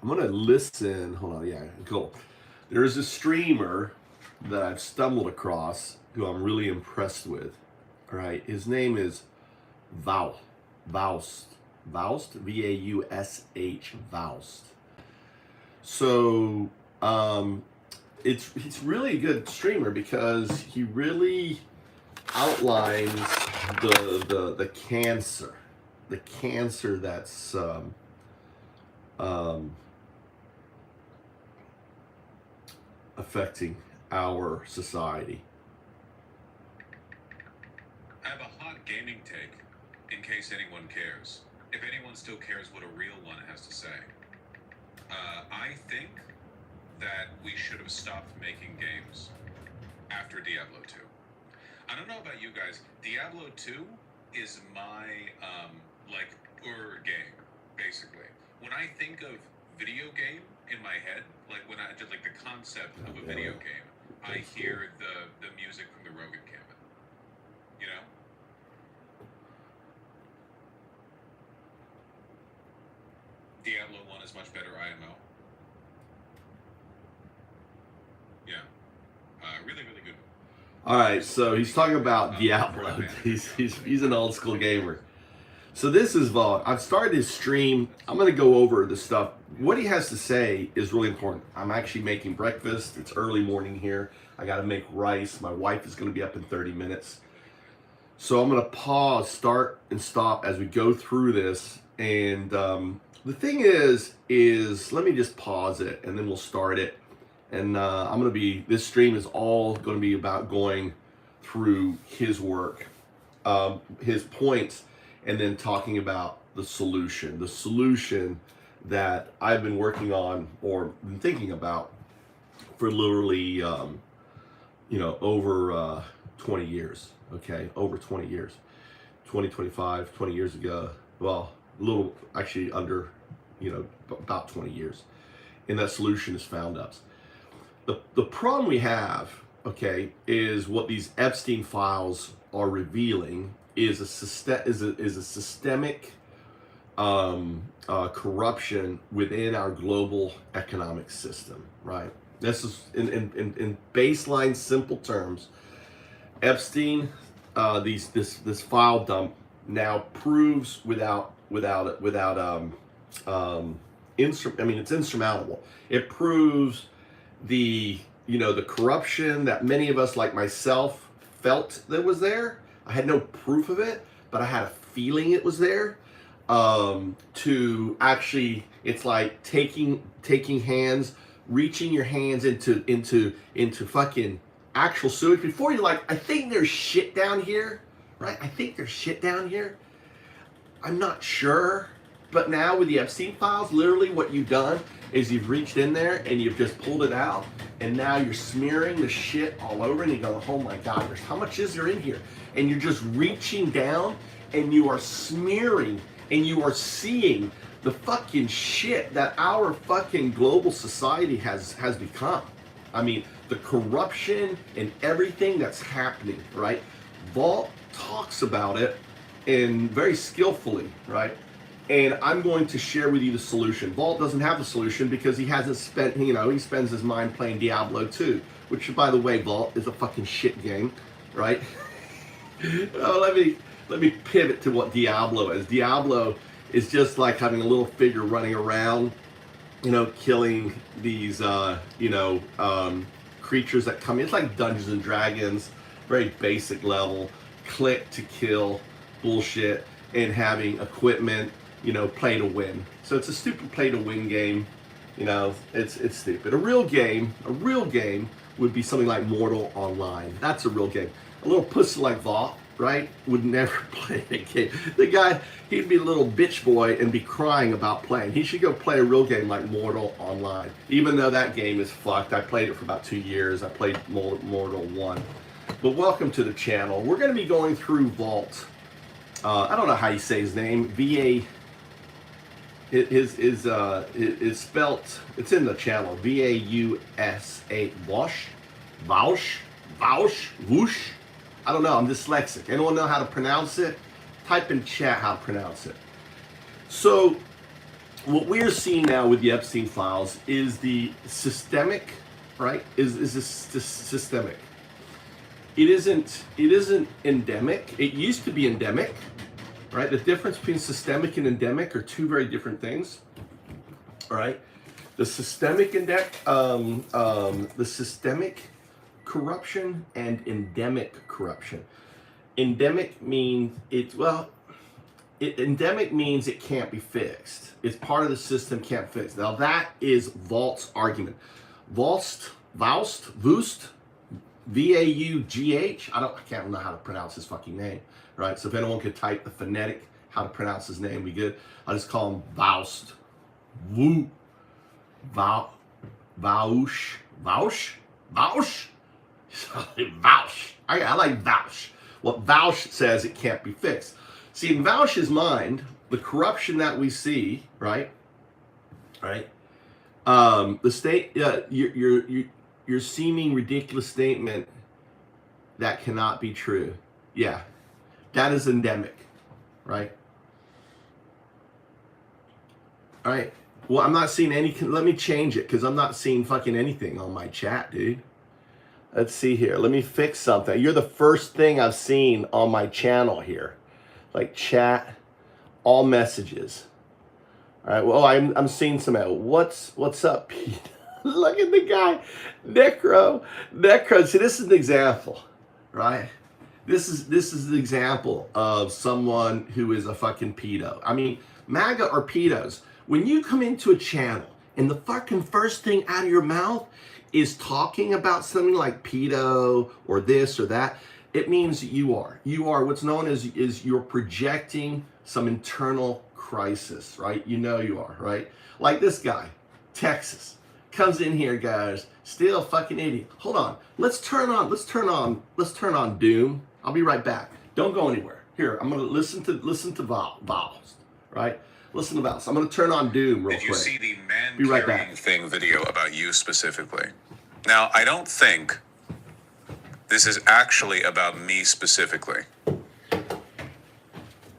I'm gonna listen. Hold on, yeah, cool. There's a streamer that I've stumbled across who I'm really impressed with. All right, his name is Vau, Vaust, Vaust, Vaush, Vaust. So um, he's really a good streamer because he really outlines the cancer that's um, affecting our society. I have a hot gaming take, in case anyone cares. If anyone still cares what a real one has to say. I think that we should have stopped making games after Diablo 2. I don't know about you guys. Diablo 2 is my, like, game, basically. When I think of video game in my head, like when I did like the concept of a video game, I hear the music from the Rogan Gambit. You know? Diablo 1 is much better IMO. Yeah. Really, really good. All right, so he's talking about Diablo. He's an old school gamer. So this is Vaughn. I've started his stream. I'm going to go over the stuff. What he has to say is really important. I'm actually making breakfast. It's early morning here. I got to make rice. My wife is going to be up in 30 minutes. So I'm going to pause, start, and stop as we go through this. And the thing is let me just pause it, and then we'll start it. And this stream is all going to be about going through his work, his points, and then talking about the solution that I've been working on or been thinking about for literally, over 20 years, okay, over 20 years, 20 years ago, well, a little, actually under, about 20 years, and that solution has found us. The problem we have, okay, is what these Epstein files are revealing is a systemic corruption within our global economic system, right? This is in baseline simple terms. Epstein, this file dump now proves it's insurmountable. It proves the corruption that many of us, like myself, felt that was there. I had no proof of it, but I had a feeling it was there. To actually, it's like taking hands, reaching your hands into fucking actual sewage before you're like, I think there's shit down here, right? I think there's shit down here. I'm not sure. But now with the Epstein files, literally what you've done is you've reached in there and you've just pulled it out, and now you're smearing the shit all over, and you go, oh my God, how much is there in here? And you're just reaching down and you are smearing and you are seeing the fucking shit that our fucking global society has become. I mean, the corruption and everything that's happening, right? Vault talks about it and very skillfully, right? And I'm going to share with you the solution. Vault doesn't have the solution because he hasn't spent, he spends his mind playing Diablo 2, which, by the way, Vault is a fucking shit game, right? Oh, let me pivot to what Diablo is. Diablo is just like having a little figure running around, killing these, creatures that come in. It's like Dungeons and Dragons, very basic level, click to kill bullshit, and having equipment, play to win. So it's a stupid play to win game. It's stupid. A real game would be something like Mortal Online. That's a real game. A little pussy like Vault, right, would never play a game. The guy, he'd be a little bitch boy and be crying about playing. He should go play a real game like Mortal Online. Even though that game is fucked. I played it for about 2 years. I played Mortal 1. But welcome to the channel. We're going to be going through Vault. I don't know how you say his name. V-A... is spelt, it's in the channel, V-A-U-S-A, Vaush, Whoosh. I don't know, I'm dyslexic. Anyone know how to pronounce it? Type in chat how to pronounce it. So, what we're seeing now with the Epstein files is the systemic, right? Is this systemic? It isn't endemic. It used to be endemic, right? The difference between systemic and endemic are two very different things, right? The systemic the systemic corruption and endemic corruption. Endemic means endemic means it can't be fixed. It's part of the system, can't fix. Now that is Volt's argument. Voust, V-A-U-G-H. I can't remember how to pronounce his fucking name, right? So if anyone could type the phonetic, how to pronounce his name, be good. I'll just call him Voust. Vaush. I like Vaush. What Vaush says, it can't be fixed. See, in Vaush's mind, the corruption that we see, right? The state, your seeming ridiculous statement that cannot be true. Yeah, that is endemic, right? All right. Well, I'm not seeing any. Let me change it because I'm not seeing fucking anything on my chat, dude. Let's see here. Let me fix something. You're the first thing I've seen on my channel here. Like chat, all messages. All right. Well, I'm seeing some. What's up, Pete? Look at the guy, Necro. See, this is an example, right? This is the example of someone who is a fucking pedo. I mean, MAGA are pedos. When you come into a channel and the fucking first thing out of your mouth is talking about something like pedo or this or that, it means you are what's known as you're projecting some internal crisis, right? You know you are, right? Like this guy, Texas, comes in here, guys, still fucking idiot. Hold on, let's turn on Doom. I'll be right back. Don't go anywhere. Here, I'm gonna listen to Vows, right? Listen to Vows. I'm gonna turn on Doom real quick. Did you see the man be right carrying back. thing video about you specifically? Now, I don't think this is actually about me specifically.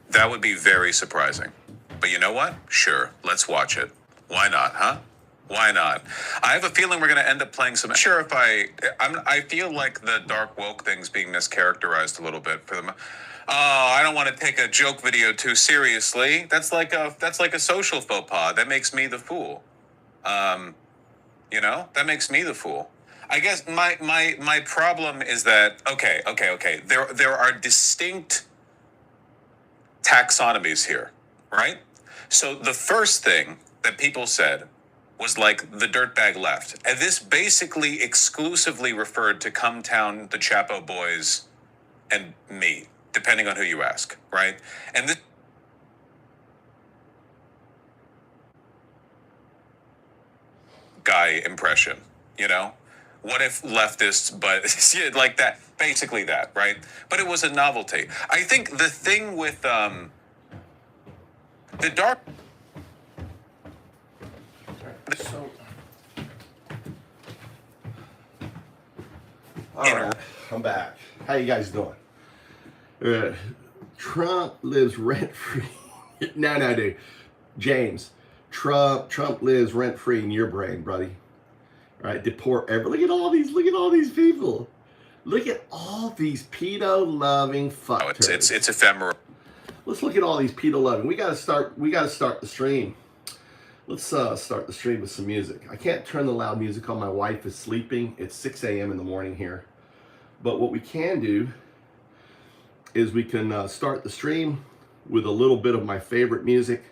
That would be very surprising. But you know what? Sure, let's watch it. Why not, huh? Why not? I have a feeling we're going to end up playing some. Sure, if I feel like the dark woke thing's being mischaracterized a little bit for them. Oh, I don't want to take a joke video too seriously. That's like a social faux pas. That makes me the fool. That makes me the fool. I guess my problem is that okay. There are distinct taxonomies here, right? So the first thing that people said was like the dirtbag left. And this basically exclusively referred to Cumtown, the Chapo Boys, and me, depending on who you ask, right? And this guy impression, What if leftists, but like that, basically that, right? But it was a novelty. I think the thing with the dark... So, all right, I'm back. How you guys doing? Trump lives rent free. No, dude. James, Trump lives rent free in your brain, buddy. All right, deport look at all these people. Look at all these pedo loving fuckers. It's ephemeral. Let's look at all these pedo loving. We gotta start the stream. Let's start the stream with some music. I can't turn the loud music on. My wife is sleeping. It's 6 a.m. in the morning here. But what we can do is we can start the stream with a little bit of my favorite music.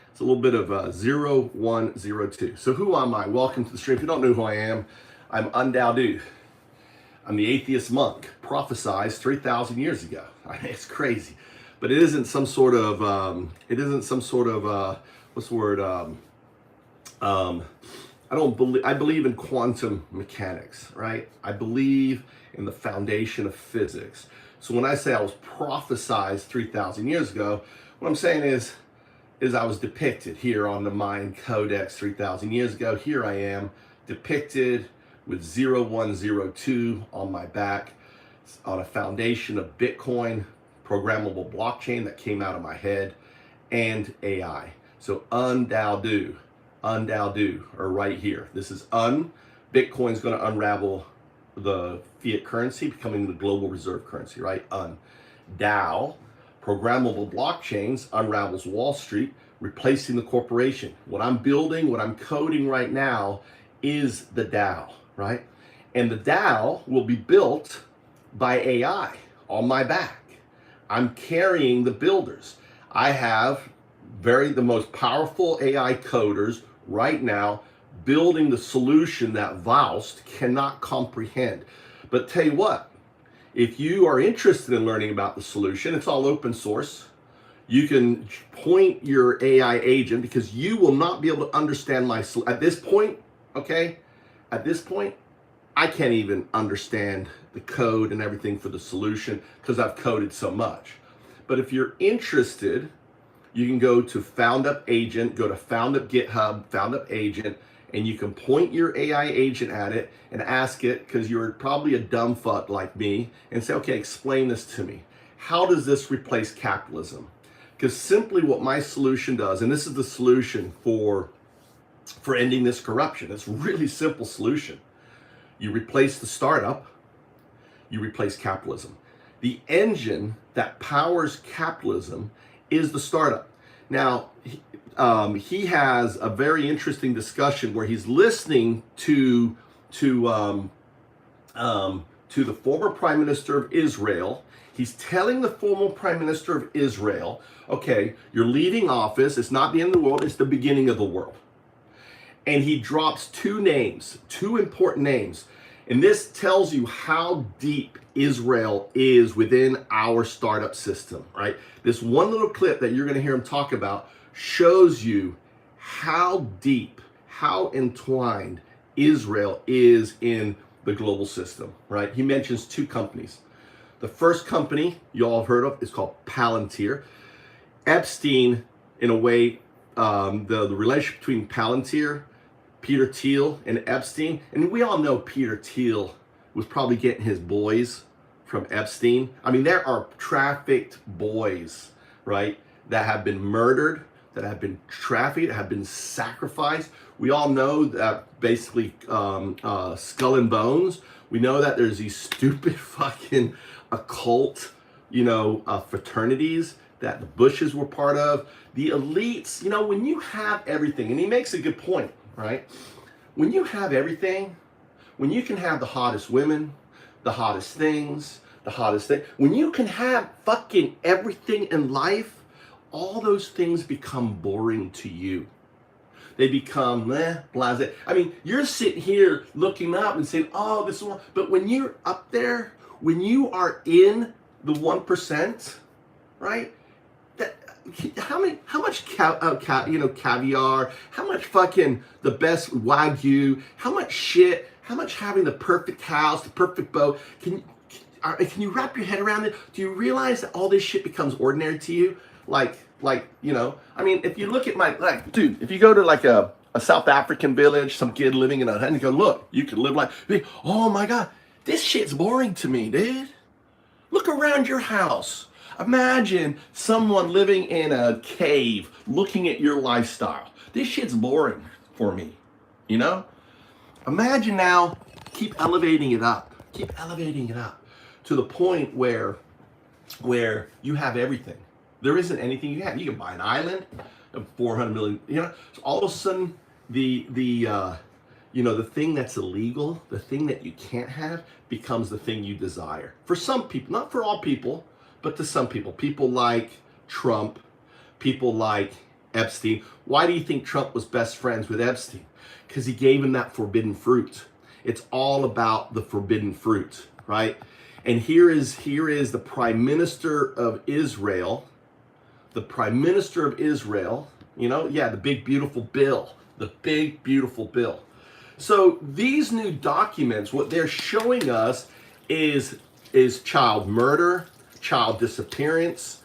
It's a little bit of 0102. So who am I? Welcome to the stream. If you don't know who I am, I'm Undaudu. I'm the atheist monk, prophesized 3,000 years ago. I mean, it's crazy. But it isn't some sort of, what's the word? I believe in quantum mechanics, right? I believe in the foundation of physics. So when I say I was prophesized 3,000 years ago, what I'm saying is I was depicted here on the Mind Codex 3,000 years ago. Here I am depicted with 0102 on my back on a foundation of Bitcoin, programmable blockchain that came out of my head, and AI. So UNDAO do, or right here. This is Bitcoin's going to unravel the fiat currency, becoming the global reserve currency, right? DAO, programmable blockchains, unravels Wall Street, replacing the corporation. What I'm building, what I'm coding right now is the DAO, right? And the DAO will be built by AI on my back. I'm carrying the builders. I have the most powerful AI coders right now building the solution that Voust cannot comprehend. But tell you what, if you are interested in learning about the solution, it's all open source. You can point your AI agent, because you will not be able to understand my solution. At this point, okay, I can't even understand the code and everything for the solution because I've coded so much. But if you're interested, you can go to FoundUp Agent, go to FoundUp GitHub, FoundUp Agent, and you can point your AI agent at it and ask it, because you're probably a dumb fuck like me, and say, okay, explain this to me. How does this replace capitalism? Because simply what my solution does, and this is the solution for ending this corruption. It's a really simple solution. You replace the startup, you replace capitalism. The engine that powers capitalism is the startup. Now, he has a very interesting discussion where he's listening to the former Prime Minister of Israel. He's telling the former Prime Minister of Israel, okay, you're leaving office. It's not the end of the world. It's the beginning of the world. And he drops two names, two important names. And this tells you how deep Israel is within our startup system, right? This one little clip that you're going to hear him talk about shows you how deep, how entwined Israel is in the global system, right? He mentions two companies. The first company you all have heard of is called Palantir. Epstein, in a way, the relationship between Palantir, Peter Thiel, and Epstein, and we all know Peter Thiel was probably getting his boys from Epstein. I mean, there are trafficked boys, right, that have been murdered, that have been trafficked, that have been sacrificed. We all know that basically Skull and Bones. We know that there's these stupid fucking occult, fraternities that the Bushes were part of. The elites, when you have everything, and he makes a good point, right? When you have everything, when you can have the hottest women, the hottest things, when you can have fucking everything in life, all those things become boring to you. They become blasé. I mean, you're sitting here looking up and saying, oh, this one. But when you're up there, when you are in the 1%, right? How much caviar, how much fucking the best Wagyu, how much shit, how much having the perfect house, the perfect boat, can you wrap your head around it? Do you realize that all this shit becomes ordinary to you? I mean, if you look at dude, if you go to like a South African village, some kid living in a hut, and you go, look, you can live oh my God, this shit's boring to me, dude. Look around your house. Imagine someone living in a cave looking at your lifestyle. This shit's boring for me, Imagine now, keep elevating it up to the point where you have everything. There isn't anything you have. You can buy an island of 400 million, So all of a sudden, the thing that's illegal, the thing that you can't have, becomes the thing you desire. For some people, not for all people, but to some people. People like Trump, people like Epstein. Why do you think Trump was best friends with Epstein? Because he gave him that forbidden fruit. It's all about the forbidden fruit, right? And here is the Prime Minister of Israel. The Prime Minister of Israel, the big beautiful bill. The big beautiful bill. So these new documents, what they're showing us is child murder, child disappearance,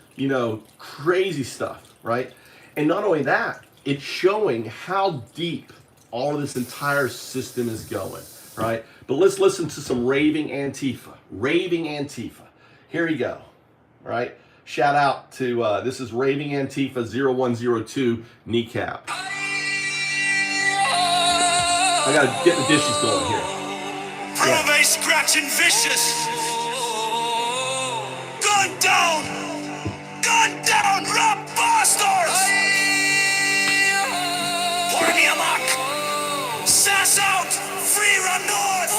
crazy stuff, right? And not only that, it's showing how deep all of this entire system is going, right? But let's listen to some raving Antifa. Here we go, right? Shout out to this is Raving Antifa 0102 Kneecap. I gotta get the dishes going here. Brave, scratching, vicious. Gun down, rap bastards. Pour me amok. Sass out, free run north.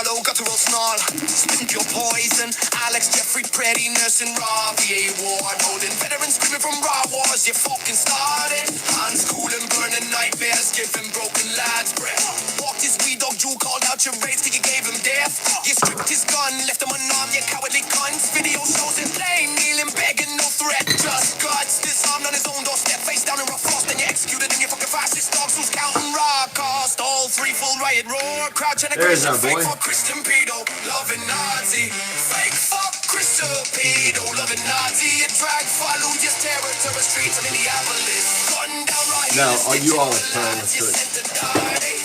Mo guttural snarl, spitting pure poison. Alex, Jeffrey, Pretty, Nurse, and Raw, VA Ward, holding veterans screaming from raw wars. You fucking started. Hands cool and burning nightmares, giving broken lads breath. Walked his wee dog, Drew called out your rage till you gave him death. You stripped his gun, left him unarmed, you cowardly cunts. Video shows him playing, kneeling, begging, no threat, just guts. Disarmed on his own doorstep, face down in rough frost, then you executed in your fucking fascist dogs who's counting raw cost. All three full riot roar, crouch and aggression, fake for Christian pedo, loving Nazi. Fake fuck Christian pedo, loving Nazi. You drag Fallujah's terror to the streets of Minneapolis. Gun down right. Now, are you all at terrorists?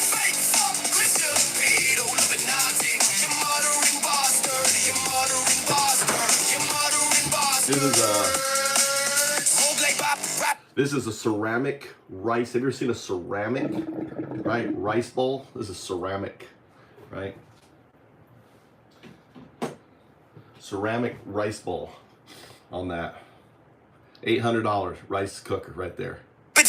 Fake fuck Christian pedo, loving Nazi. You murdering bastard, you murdering bastard, you murdering bastard. This is a ceramic rice. Have you ever seen a ceramic, right, rice bowl? This is ceramic, right? Ceramic rice bowl on that. $800 rice cooker right there.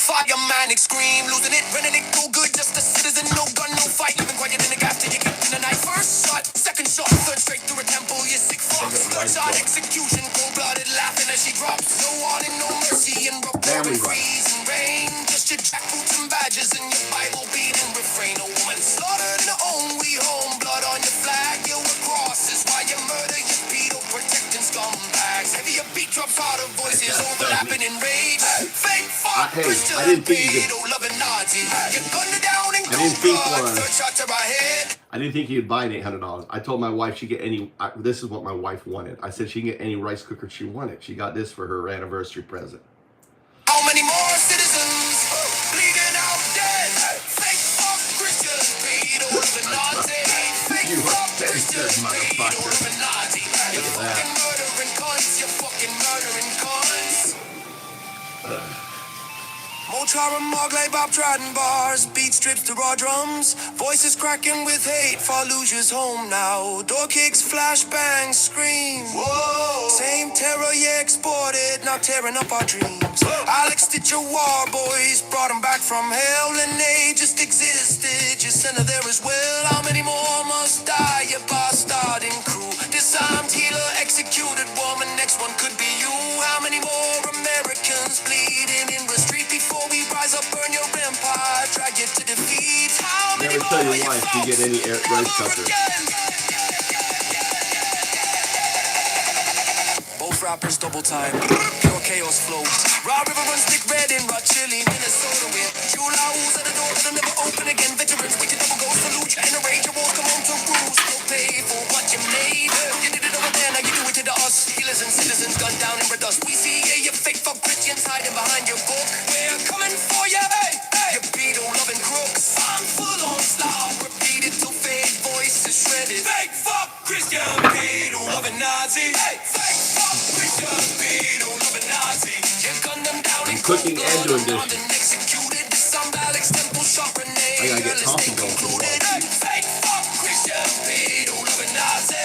Fire manic scream, losing it, running it too good, just a citizen, no gun, no fight, living quiet in the gap till you get in the night. First shot, second shot, third straight through a temple, you sick fox. Third shot, execution, cold-blooded, laughing as she drops. No warning, no mercy, and roaring freeze and rain. Just your jackboots and badges and your Bible beating refrain. A woman slaughtered in her own wee home, blood on your flag, your cross is why you murder your pedo protecting scumbags. Heavier beat drops harder, voices overlapping in rage. Fake fuck, Christian. I didn't think you'd buy an $800. I told my wife she get any. This is what my wife wanted. I said she can get any rice cooker she wanted. She got this for her anniversary present. How many more citizens bleeding out dead? Fake fuck Christian pedo, the Nazi. Fake fuck Christian pedo, the Nazi. You fucking murdering cunts. You fucking murdering cunts. Motar and Mogley, Bob Trident bars, beat strips to raw drums, voices cracking with hate. Fallujah's home now. Door kicks, flashbangs, scream. Whoa! Same terror you exported, now tearing up our dreams. Alex did your war boys, brought them back from hell, and they just existed. You sent her there as well. How many more must die? You bastard and crew. Disarmed, healer, executed woman. Next one could be you. How many more Americans bleeding in the street before we rise up, burn your empire, drag you to defeat? How many Never tell your wife to get any rice cooker. Both rappers double time, pure chaos flow. Raw river runs thick red in Rock Chili, Minnesota. Where Jula who's at the door that'll never open again. Veterans wait to double go salute you and a rage. You won't come home to roost. You'll pay for what you made. You did it over there, now you do it to us. Healers and citizens gunned down in red dust. We see you fake fuck Christians hiding behind your book. We're coming for you, hey, hey. You pedo loving crooks. I'm full on slop. Repeat it till fake voice is shredded. Fake fuck Christian pedo loving Nazi. Hey, fake fuck Christian pedo loving Nazi. You gunned them down in Cooking and doing dishes. executed. Some Alex Temple sharp I gotta get coffee going for a while. Fake fuck Christian pedo loving Nazi.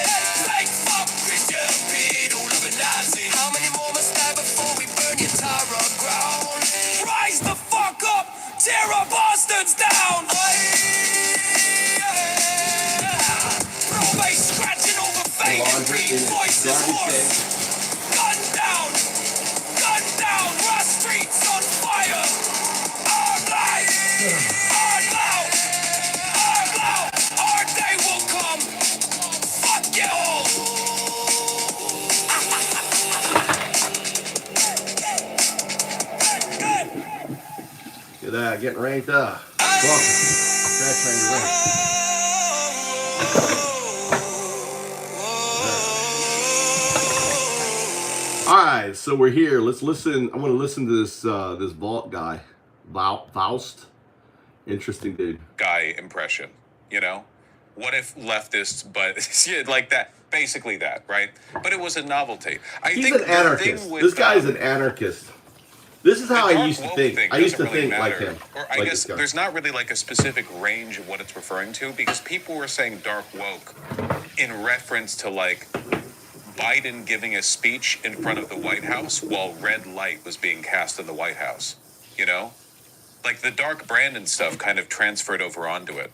Fake fuck Christian pedo loving Nazi. How many more must die before we burn your Tara ground? Rise the fuck up, tear our bastards down. Probate scratching over fake and green voices hoarse. Gun down, Ross streets on fire. Our life, our loud, our day will come. Fuck you all. Look at that, getting ranked up. Welcome. That's trying to rank. All right, so we're here. Let's listen. I want to listen to this this vault guy, Faust. Interesting dude. Guy impression, you know? what if leftists, but yeah, like that, basically that, right? But it was a novelty. He's an anarchist. This guy is an anarchist. This is how I used to think. I used to think like him. Or I guess there's not really like a specific range of what it's referring to, because people were saying dark woke in reference to like Biden giving a speech in front of the White House while red light was being cast in the White House. You know? Like the dark Brandon stuff kind of transferred over onto it.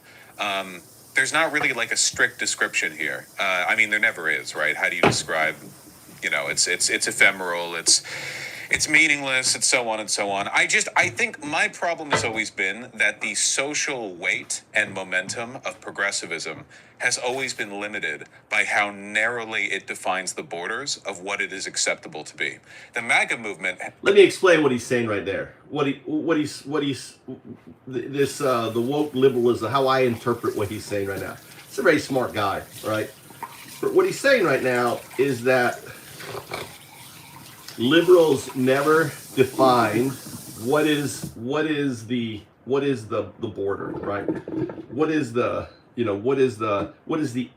There's not really like a strict description here. I mean, there never is, right? How do you describe, you know, it's ephemeral, it's meaningless, and so on and so on. I think my problem has always been that the social weight and momentum of progressivism has always been limited by how narrowly it defines the borders of what it is acceptable to be. The MAGA movement. Let me explain what he's saying right there. The woke liberalism, how I interpret what he's saying right now. It's a very smart guy, right? But what he's saying right now is that liberals never defined what is the border, right? What is the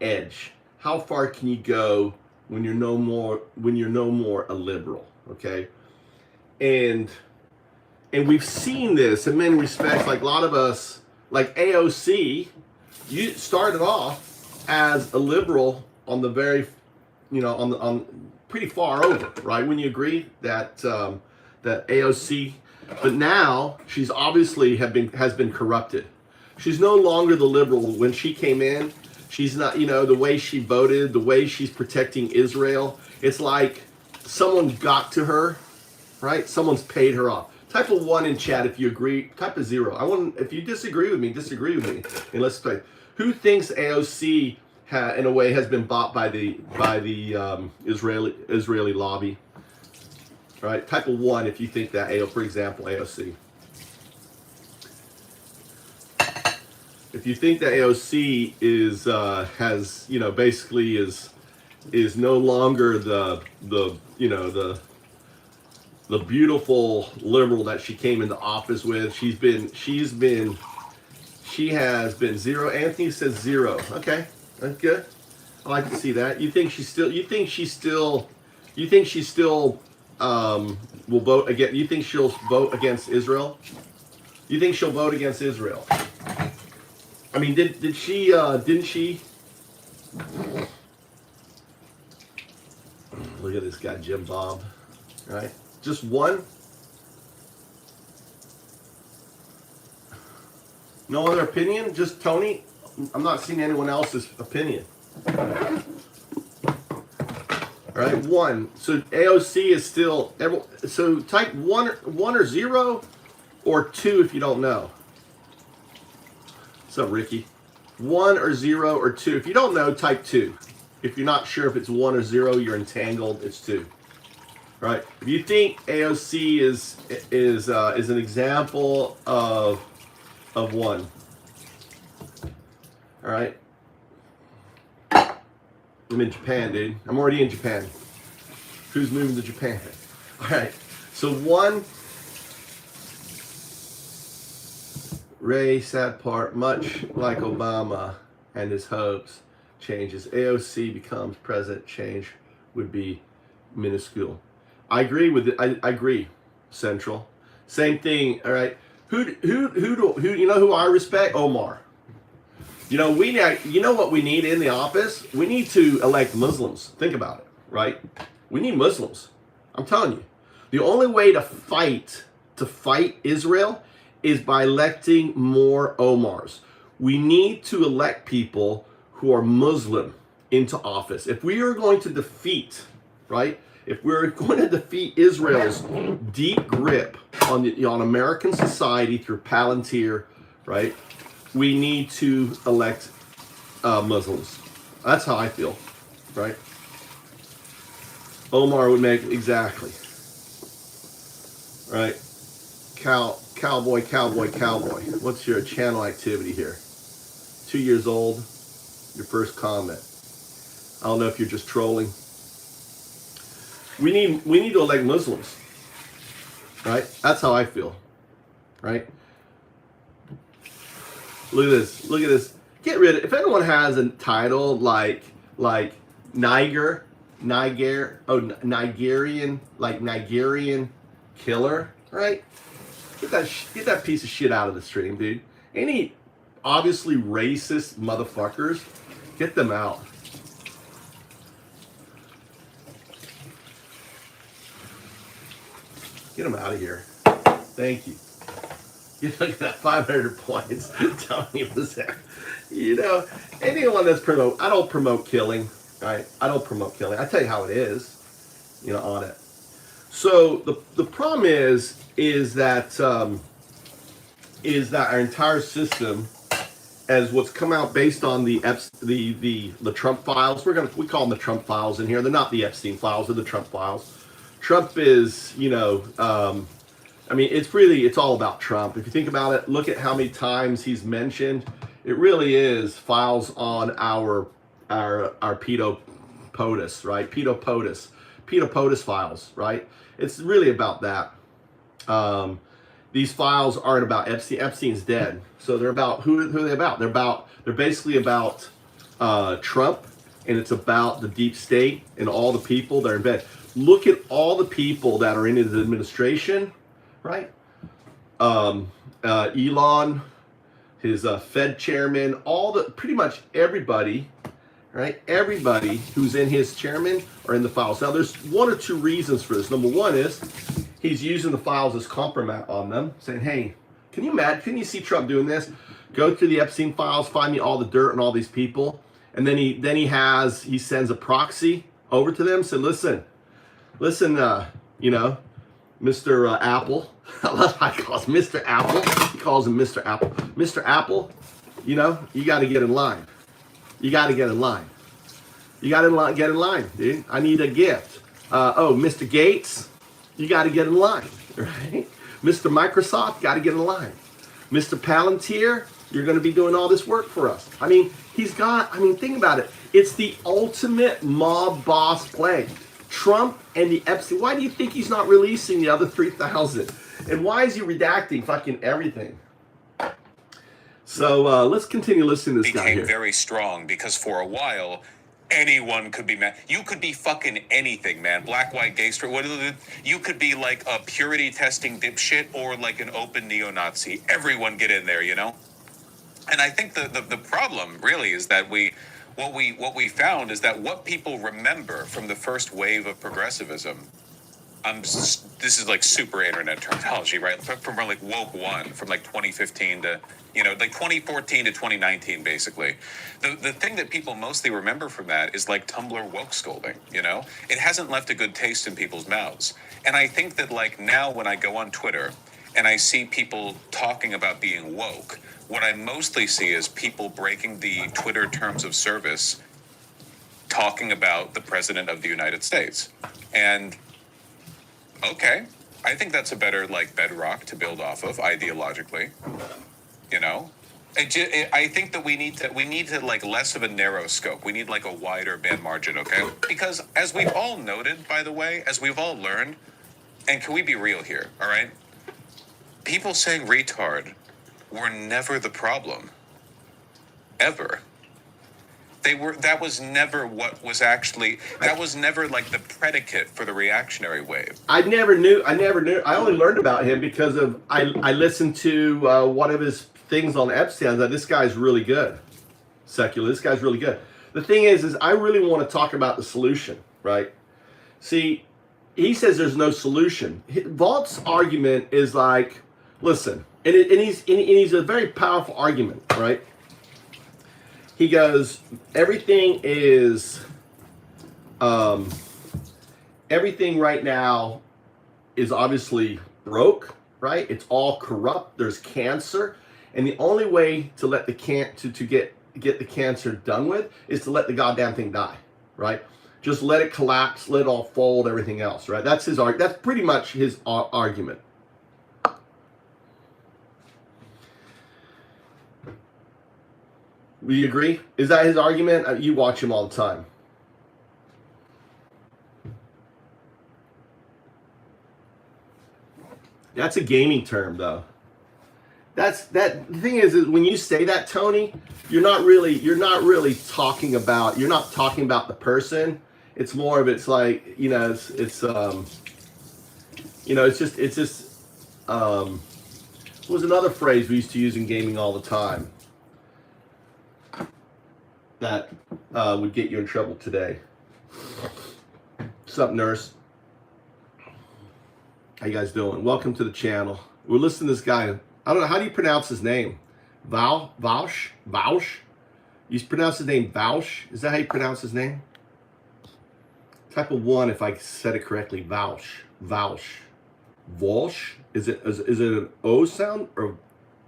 edge? How far can you go when you're no more a liberal, okay? And we've seen this in many respects. Like a lot of us, like AOC, you started off as a liberal on the very, on pretty far over, right? When you agree that that AOC, but now she's obviously has been corrupted. She's no longer the liberal. When she came in, she's not, the way she voted, the way she's protecting Israel. It's like someone got to her, right? Someone's paid her off. Type a 1 in chat if you agree. Type a 0. If you disagree with me, disagree with me. And let's play. Who thinks AOC in a way has been bought by the Israeli lobby? All right, type a 1 if you think that. For example, AOC. If you think that AOC is no longer the beautiful liberal that she came into office with, she has been 0. Anthony says 0. Okay, that's good. I like to see that. You think she still will vote again? You think she'll vote against Israel? You think she'll vote against Israel? I mean, didn't she? Look at this guy, Jim Bob. Right? Just one? No other opinion? Just Tony? I'm not seeing anyone else's opinion. All right, 1. So AOC is still. So type 1 or 0 or 2 if you don't know. What's up, Ricky? 1 or 0 or 2. If you don't know, type 2. If you're not sure if it's 1 or 0, you're entangled. It's 2. Right? If you think AOC is an example of 1. All right. I'm in Japan, dude. I'm already in Japan. Who's moving to Japan? All right. So 1. Ray, sad part, much like Obama and his hopes, changes. AOC becomes president, change would be minuscule. I agree with it. I agree. Central. Same thing. All right. Who you know who I respect? Omar. You know what we need in the office? We need to elect Muslims. Think about it, right? We need Muslims. I'm telling you. The only way to fight Israel is by electing more Omars. We need to elect people who are Muslim into office. If we are going to defeat, right? If we're going to defeat Israel's deep grip on American society through Palantir, right? We need to elect Muslims. That's how I feel, right? Omar would make exactly, right? Cowboy. What's your channel activity here? 2 years old. Your first comment. I don't know if you're just trolling. We need to elect Muslims. Right? That's how I feel. Right? Look at this. get rid of. If anyone has a title like Nigerian killer, right? Get that piece of shit out of the stream, dude. Any obviously racist motherfuckers, get them out. Get them out of here. Thank you. You look at that 500 points. Tell me what's there. You know, anyone that's I don't promote killing. Right? I don't promote killing. I tell you how it is. You know, on it. So the problem is that our entire system, as what's come out based on the Trump files. We call them the Trump files in here. They're not the Epstein files. They're the Trump files. Trump is, you know, I mean, it's all about Trump. If you think about it, look at how many times he's mentioned. It really is files on our pedo POTUS, right? Pedo POTUS files, right? It's really about that. These files aren't about Epstein. Epstein's dead. So they're about who are they about? They're basically about Trump, and it's about the deep state and all the people that are in bed. Look at all the people that are in his administration, right? Elon, his Fed chairman, pretty much everybody, right? Everybody who's in his chairman are in the files. Now, there's one or two reasons for this. Number one is he's using the files as compromise on them, saying, hey, can you see Trump doing this? Go through the Epstein files, find me all the dirt on all these people. And then he sends a proxy over to them, said, listen, you know, Mr. Apple. I love how he calls Mr. Apple. He calls him Mr. Apple. Mr. Apple, you know, you got to get in line. You got to get in line. You got to get in line, dude. I need a gift. Mr. Gates, you got to get in line, right? Mr. Microsoft, got to get in line. Mr. Palantir, you're going to be doing all this work for us. I mean, think about it. It's the ultimate mob boss play. Trump and the Epstein. Why do you think he's not releasing the other 3,000? And why is he redacting fucking everything? So let's continue listening to this guy here. Became very strong because for a while, anyone could be mad. You could be fucking anything, man. Black, white, gay, straight. You could be like a purity testing dipshit or like an open neo-Nazi. Everyone get in there, you know? And I think the problem really is that what we found is that what people remember from the first wave of progressivism, this is like super internet terminology, right? From like woke one, from like 2015 to, you know, like 2014 to 2019, basically. The thing that people mostly remember from that is like Tumblr woke scolding, you know? It hasn't left a good taste in people's mouths. And I think that like now when I go on Twitter and I see people talking about being woke, what I mostly see is people breaking the Twitter terms of service, talking about the President of the United States. And okay, I think that's a better like bedrock to build off of ideologically. You know, I think that we need to like less of a narrow scope. We need like a wider band margin, okay? Because as we've all noted, by the way, as we've all learned, and can we be real here, all right? People saying retard were never the problem. Ever. That was never what was actually, that was never like the predicate for the reactionary wave. I never knew. I only learned about him because of, I listened to one of his things on Epstein. I was like, this guy's really good. Secular, this guy's really good. The thing is I really want to talk about the solution, right? See, he says there's no solution. Vault's argument is like, listen, and he's a very powerful argument, right? He goes, everything right now is obviously broke, right? It's all corrupt. There's cancer, and the only way to let the get the cancer done with is to let the goddamn thing die, right? Just let it collapse, let it all fold, everything else, right? That's his argument. That's pretty much his argument. Do you agree? Is that his argument? You watch him all the time. That's a gaming term, though. That's that. The thing is when you say that, Tony, you're not really talking about the person. It's more of it's like what was another phrase we used to use in gaming all the time that would get you in trouble today. What's up, nurse? How you guys doing? Welcome to the channel. We're listening to this guy. I don't know, how do you pronounce his name? Vaush? You pronounce his name Vaush? Is that how you pronounce his name? Type of 1 if I said it correctly. Vaush. Walsh? Is it an O sound or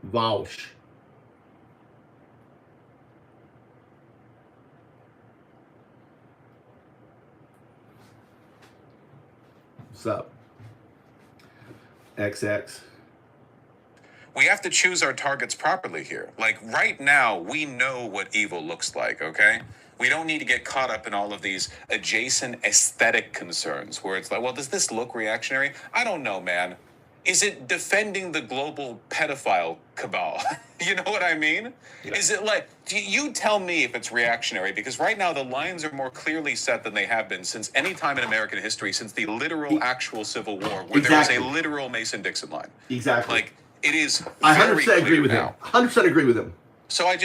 Vaush? What's up? XX. We have to choose our targets properly here. Like right now, we know what evil looks like, okay? We don't need to get caught up in all of these adjacent aesthetic concerns where it's like, well, does this look reactionary? I don't know, man. Is it defending the global pedophile cabal? You know what I mean? Yeah. Is it like, you tell me if it's reactionary, because right now the lines are more clearly set than they have been since any time in American history, since the literal actual Civil War, where there was a literal Mason-Dixon line. Exactly. Like, it is I 100% agree with him. 100% agree with him. So I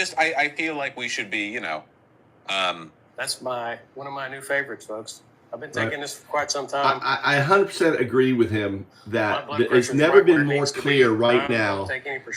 feel like we should be, That's one of my new favorites, folks. I've been taking this for quite some time. I 100% agree with him that it's never been more clear right now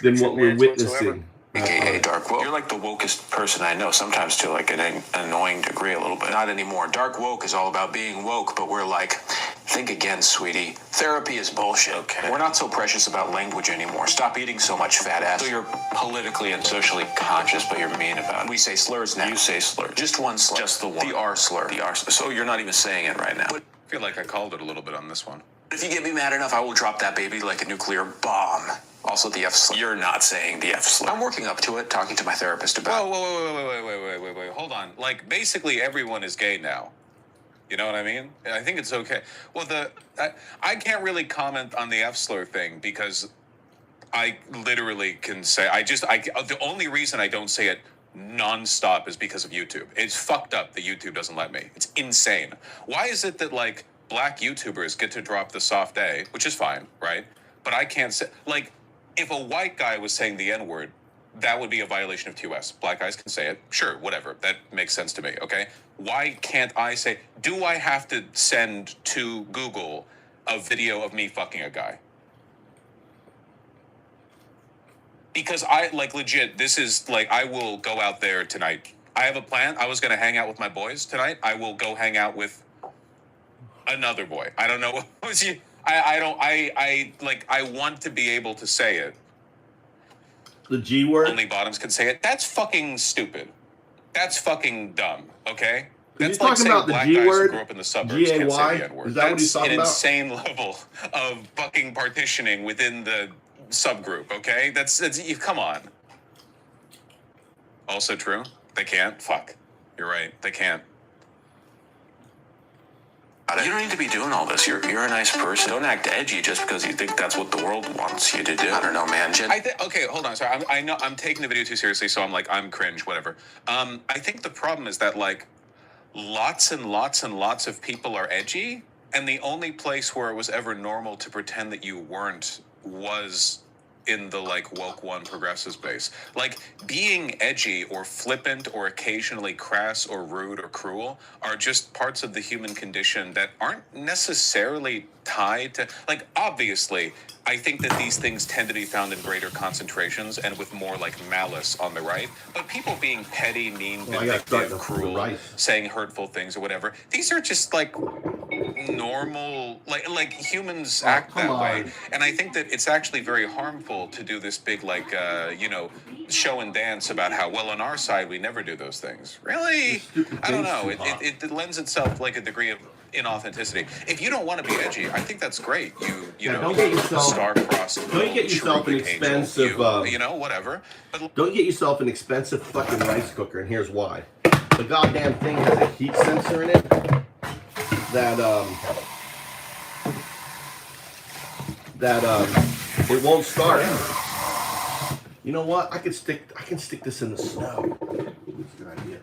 than what we're witnessing. AKA Dark Woke. You're like the wokest person I know, sometimes to like an annoying degree a little bit. Not anymore. Dark Woke is all about being woke, but we're like, think again, sweetie. Therapy is bullshit. Okay. We're not so precious about language anymore. Stop eating so much fat ass. So you're politically and socially conscious, but you're mean about it. We say slurs now. You say slurs. Just one slur. Just the one. The R slur. The R slur. So you're not even saying it right now. But I feel like I called it a little bit on this one. if you get me mad enough, I will drop that baby like a nuclear bomb. Also, the F slur. You're not saying the F slur. I'm working up to it, talking to my therapist about. Whoa, hold on. Like, basically everyone is gay now. You know what I mean? I think it's okay. Well, I can't really comment on the F slur thing because I literally can say, the only reason I don't say it nonstop is because of YouTube. It's fucked up that YouTube doesn't let me. It's insane. Why is it that, like, black YouTubers get to drop the soft A, which is fine, right? But I can't say, like, if a white guy was saying the N-word, that would be a violation of TOS. Black guys can say it. Sure, whatever. That makes sense to me, okay? Why can't I say, do I have to send to Google a video of me fucking a guy? Because I, like, legit, this is, like, I will go out there tonight. I have a plan. I was going to hang out with my boys tonight. I will go hang out with another boy. I don't know what was he. I want to be able to say it. The G word? Only bottoms can say it. That's fucking stupid. That's fucking dumb, okay? That's like saying about black the G guys word? who grew up in the suburbs can't say the N-word. Is that what he's talking about? That's an insane level of fucking partitioning within the subgroup, okay? That's you come on. Also true? They can't? Fuck. You're right. They can't. You don't need to be doing all this. You're a nice person. Don't act edgy just because you think that's what the world wants you to do. I don't know, man. Okay, hold on. Sorry, I know I'm taking the video too seriously, so I'm cringe, whatever. I think the problem is that, like, lots and lots and lots of people are edgy, and the only place where it was ever normal to pretend that you weren't was in the, like, woke one progressive space. Like, being edgy or flippant or occasionally crass or rude or cruel are just parts of the human condition that aren't necessarily tied to, like, obviously, I think that these things tend to be found in greater concentrations and with more, like, malice on the right. But people being petty, mean, vindictive, cruel, saying hurtful things or whatever, these are just, like, normal, like humans act that way. And I think that it's actually very harmful to do this big, like, show and dance about how, well, on our side, we never do those things. Really? I don't know. It lends itself, like, a degree of inauthenticity. If you don't want to be edgy, I think that's great. You know, don't get yourself, star-crossed. Don't get yourself an expensive, whatever. But don't get yourself an expensive fucking rice cooker, and here's why. The goddamn thing has a heat sensor in it that it won't start. You know what? I can stick this in the snow. That's a good idea.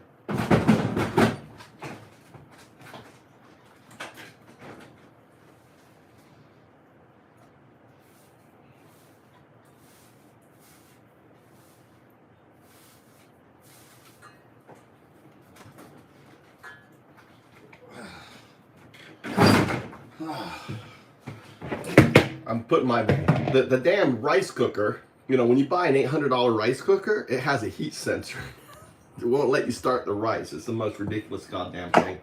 I'm putting the damn rice cooker. You know, when you buy an $800 rice cooker, it has a heat sensor. It won't let you start the rice. It's the most ridiculous goddamn thing.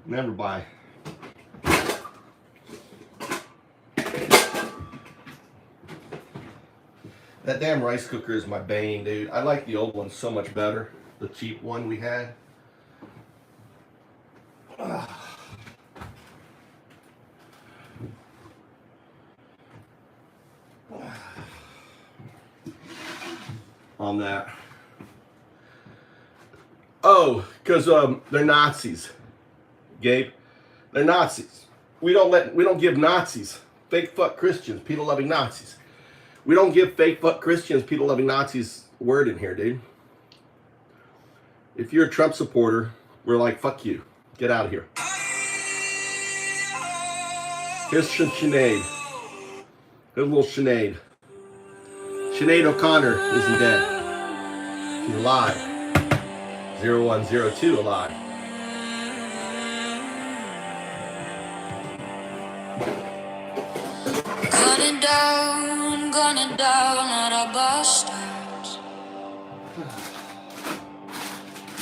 Never buy. That damn rice cooker is my bane, dude. I like the old one so much better. The cheap one we had. On that. Oh, because they're Nazis, Gabe. They're Nazis. We don't give Nazis, fake fuck Christians, people loving Nazis. We don't give fake fuck Christians, people loving Nazis word in here, dude. If you're a Trump supporter, we're like, fuck you. Get out of here. Here's Sinead. Here's a little Sinead. Sinead O'Connor isn't dead. She's alive. 0102 alive. Gunning down at our bus stops.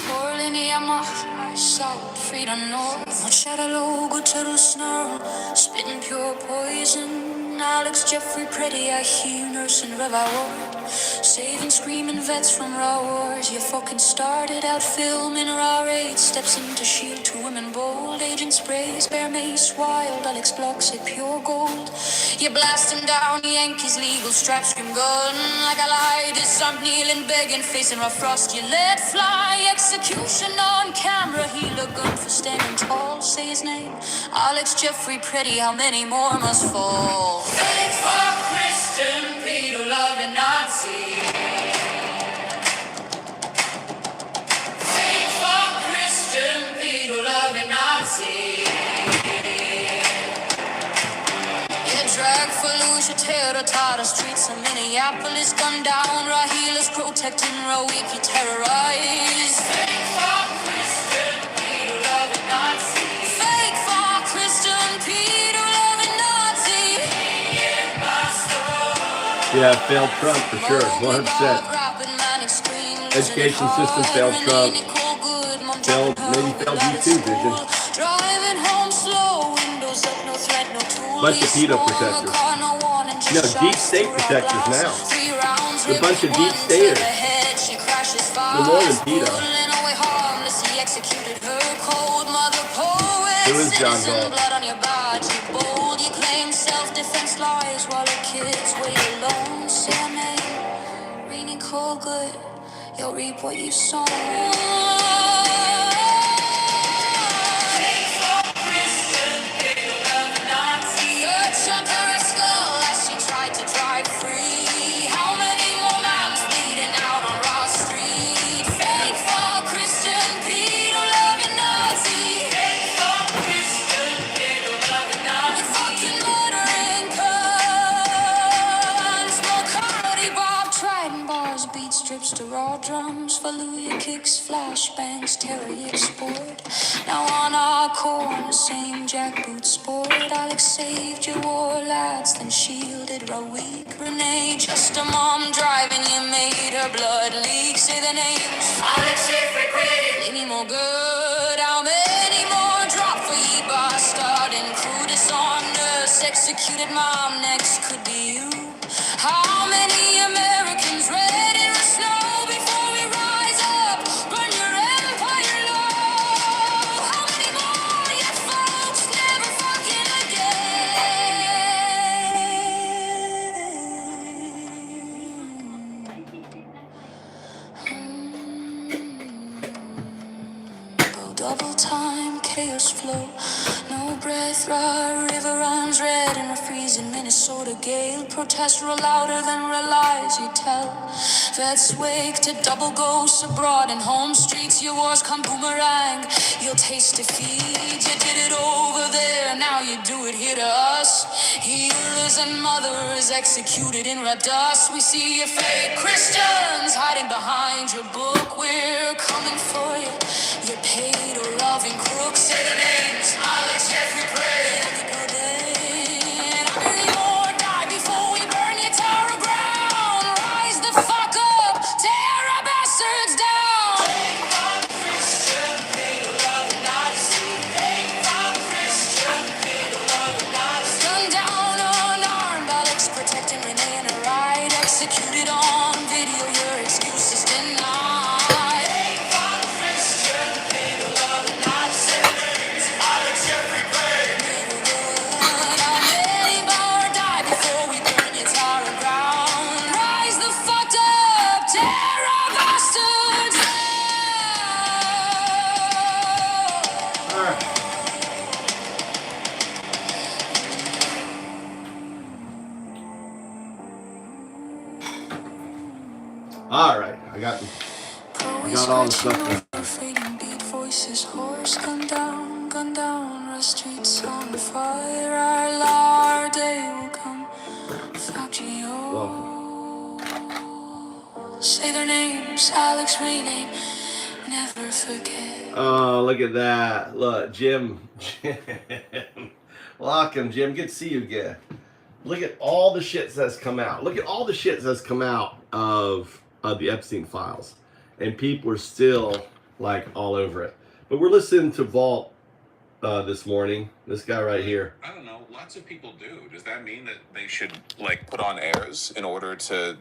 Pouring in my eyes, south, freedom north. Much at a low, good to the snow. Spitting pure poison. Alex, Jeffrey, Pretty, I hear nursing River Ward. Saving, screaming vets from raw wars. You fucking started out filming raw raids. Steps into shield, 2 women bold. Agent sprays, bear mace, wild. Alex blocks it, pure gold. You blasting down Yankees, legal straps, scream gun. Like I lied, this I'm kneeling, begging, facing rough frost. You let fly, execution on camera. He look good for standing tall, say his name. Alex, Jeffrey, Pretty, how many more must fall? Fake for Christian, Peter, loving Nazi. Fake for Christian, Peter, loving Nazi. Drag Fallujah, terror, Tata streets of Minneapolis, gunned down, Rahilas protecting Rawiki, terrorized. Fake for Christian, Peter, loving Nazi. Fake for Christian, Peter, loving Nazi. Yeah, failed Trump for sure, 100%. Education system failed Trump. Maybe failed you too, Vision. Driving home slow, windows up, no threat, no tool. Bunch of pedo protectors. No, deep state protectors now. A bunch of deep staters. They're more than pedo. Who is John Galt? You claim self-defense lies while the kids wait alone. Say a name, rainy, cold, good. You'll reap what you sow. To raw drums, Fallujah kicks, flashbangs, terror export. Now on our corner, same jackboot sport. Alex saved your war lads, then shielded Rawik. Renee, just a mom driving, you made her blood leak. Say the names. Alex, Jeffrey, Pretty. Any more good? How many more drop for ye bastard? And crew disarmed nurse, executed mom. Next could be you. How many Americans ready to snow before we rise up? Burn your empire low. How many more you folks never fucking again? Go double time, chaos flow. No breath, a river runs red in a freezing Minnesota gale. Protests roll louder than real lies you tell. Vets wake to double ghosts abroad in home streets. Your wars come boomerang. You'll taste defeat. You did it over there, now you do it here to us. Healers and mothers executed in red dust. We see you fake Christians hiding behind your book. We're coming for you. You're paid or loving crooks. Say the names, Alex, Jeffrey, Gray. Either or die before we burn your tower ground. Rise the fuck up, tear our bastards down. Hate from Christian, hate love and Nazi. Hate from Christian, hate love and Nazi. Gunned down, unarmed, Alex protecting Renee and her right. Executed on video, your excuse is denied. Hate from Christian, hate love and Nazi. Alex Jeffrey Gray. Or die before we burn your tower ground. Rise the fucked up, tear our bastards down. All right. All right, I got all the stuff done. Fading beat voices, hoarse, gun down, our streets on fire. Our day will come. Faccio. Say their names, Alex rename, never forget. Oh, look at that. Look, Jim. Welcome, Jim. Good to see you again. Look at all the shit that's come out. Look at all the shit that's come out of the Epstein files. And people are still, like, all over it. But we're listening to Vault this morning. This guy right here. I don't know. Lots of people do. Does that mean that they should, like, put on airs in order to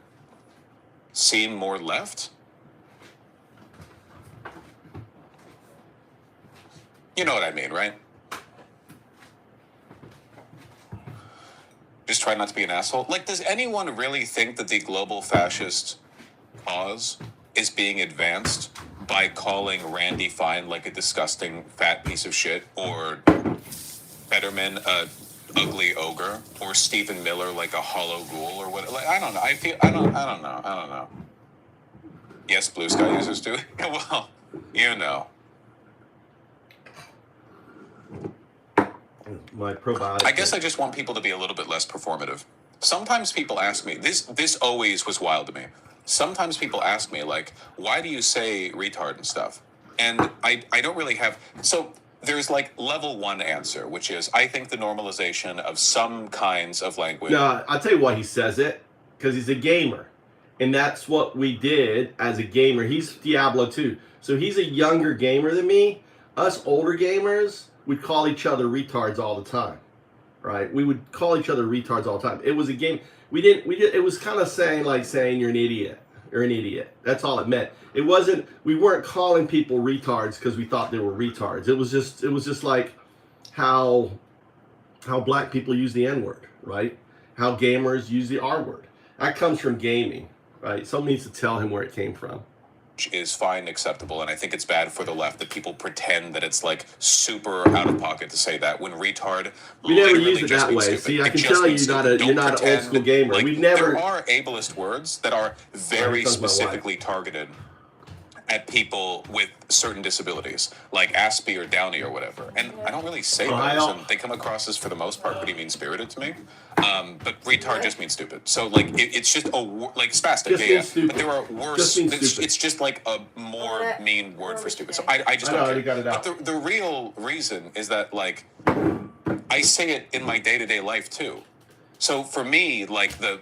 seem more left? You know what I mean, right? Just try not to be an asshole. Like, does anyone really think that the global fascist cause is being advanced by calling Randy Fine like a disgusting fat piece of shit, or Fetterman a ugly ogre, or Stephen Miller like a hollow ghoul, or what? Like, I don't know. I don't know. Yes, Blue Sky users do. Well, you know. My probiotic. I guess I just want people to be a little bit less performative. Sometimes people ask me, this always was wild to me. Sometimes people ask me, like, why do you say retard and stuff? And I don't really have... So there's, like, level one answer, which is, I think the normalization of some kinds of language... No, I'll tell you why he says it. Because he's a gamer. And that's what we did as a gamer. He's Diablo 2. So he's a younger gamer than me. Us older gamers... we'd call each other retards all the time, right? We would call each other retards all the time. It was a game. It was kind of saying you're an idiot. You're an idiot. That's all it meant. It wasn't, we weren't calling people retards because we thought they were retards. It was just like how black people use the N-word, right? How gamers use the R-word. That comes from gaming, right? Someone needs to tell him where it came from. Is fine, acceptable, and I think it's bad for the left that people pretend that it's like super out of pocket to say that when retard. We never literally use it just that means way. stupid. See, I It can just tell means you're not stupid. you're Don't not an old pretend, school gamer. like, We've never. There are ableist words that are very specifically targeted at people with certain disabilities, like Aspie or Downey or whatever. And I don't really say those, and they come across as, for the most part, pretty mean-spirited to me. But retard just means stupid. So, like, it's just like spastic, Just yeah. But there are worse. It's It's just like a more mean word for stupid. So I just don't care. You got it out. But the real reason is that, like, I say it in my day-to-day life too. So for me, like, the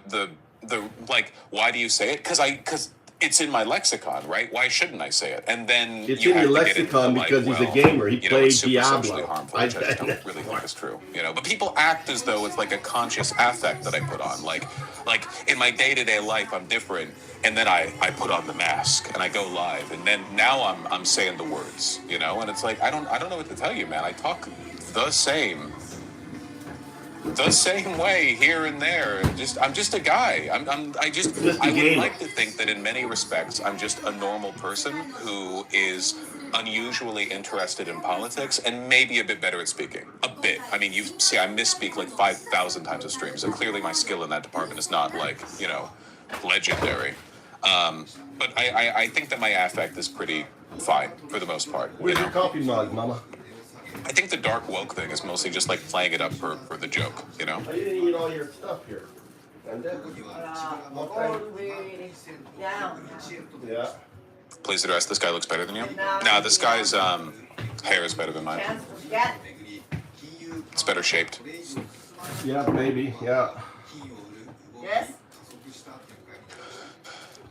like, why do you say it? Because it's in my lexicon, right? Why shouldn't I say it? And then It's you in have your to get into lexicon the, because like, he's a gamer. He you know, played it's super Diablo. socially harmful, which I just don't really think is true. You know, but people act as though it's like a conscious affect that I put on. Like in my day-to-day life, I'm different, and then I put on the mask and I go live, and then now I'm saying the words, you know, and it's like I don't know what to tell you, man. I talk the same way here and there. I'm just a guy. I would like to think that in many respects I'm just a normal person who is unusually interested in politics and maybe a bit better at speaking. A bit. I mean, you see, I misspeak like 5,000 times a stream, so clearly my skill in that department is not like, you know, legendary. But I think that my affect is pretty fine for the most part. Where's you your know? coffee mug, Mama? I think the dark woke thing is mostly just like playing it up for the joke, you know? I didn't eat all your stuff here. And then, yeah. Please address, this guy looks better than you? Nah, this guy's hair is better than mine. It's better shaped. Yeah, maybe. Yeah. Yes?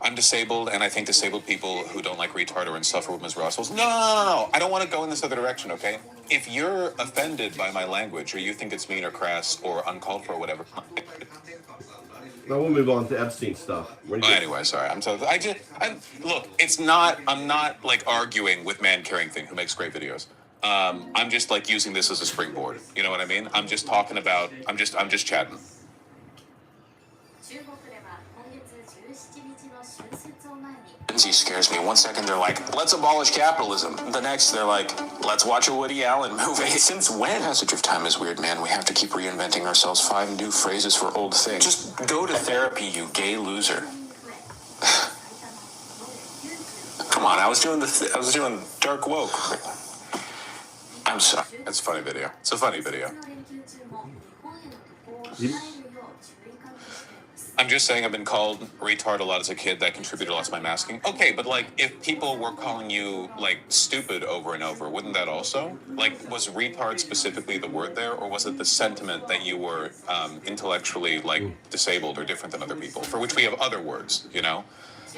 I'm disabled, and I think disabled people who don't like retard or insufferable Ms. Russells. No. I don't want to go in this other direction, okay? If you're offended by my language, or you think it's mean or crass or uncalled for or whatever. Now we'll move on to Epstein stuff. Anyway, sorry. Look, I'm not like arguing with Man Caring Thing who makes great videos. I'm just like using this as a springboard. You know what I mean? I'm just talking about, I'm just chatting. He scares me. One second they're like, let's abolish capitalism. The next they're like, let's watch a Woody Allen movie. Since when? Passage of time is weird, man. We have to keep reinventing ourselves. 5 new phrases for old things. Just go to therapy, you gay loser. Come on, I was doing dark woke. I'm sorry. It's a funny video. It's a funny video. I'm just saying I've been called retard a lot as a kid. That contributed a lot to my masking. Okay, but like if people were calling you like stupid over and over, wouldn't that also? Like, was retard specifically the word there, or was it the sentiment that you were intellectually like disabled or different than other people, for which we have other words, you know?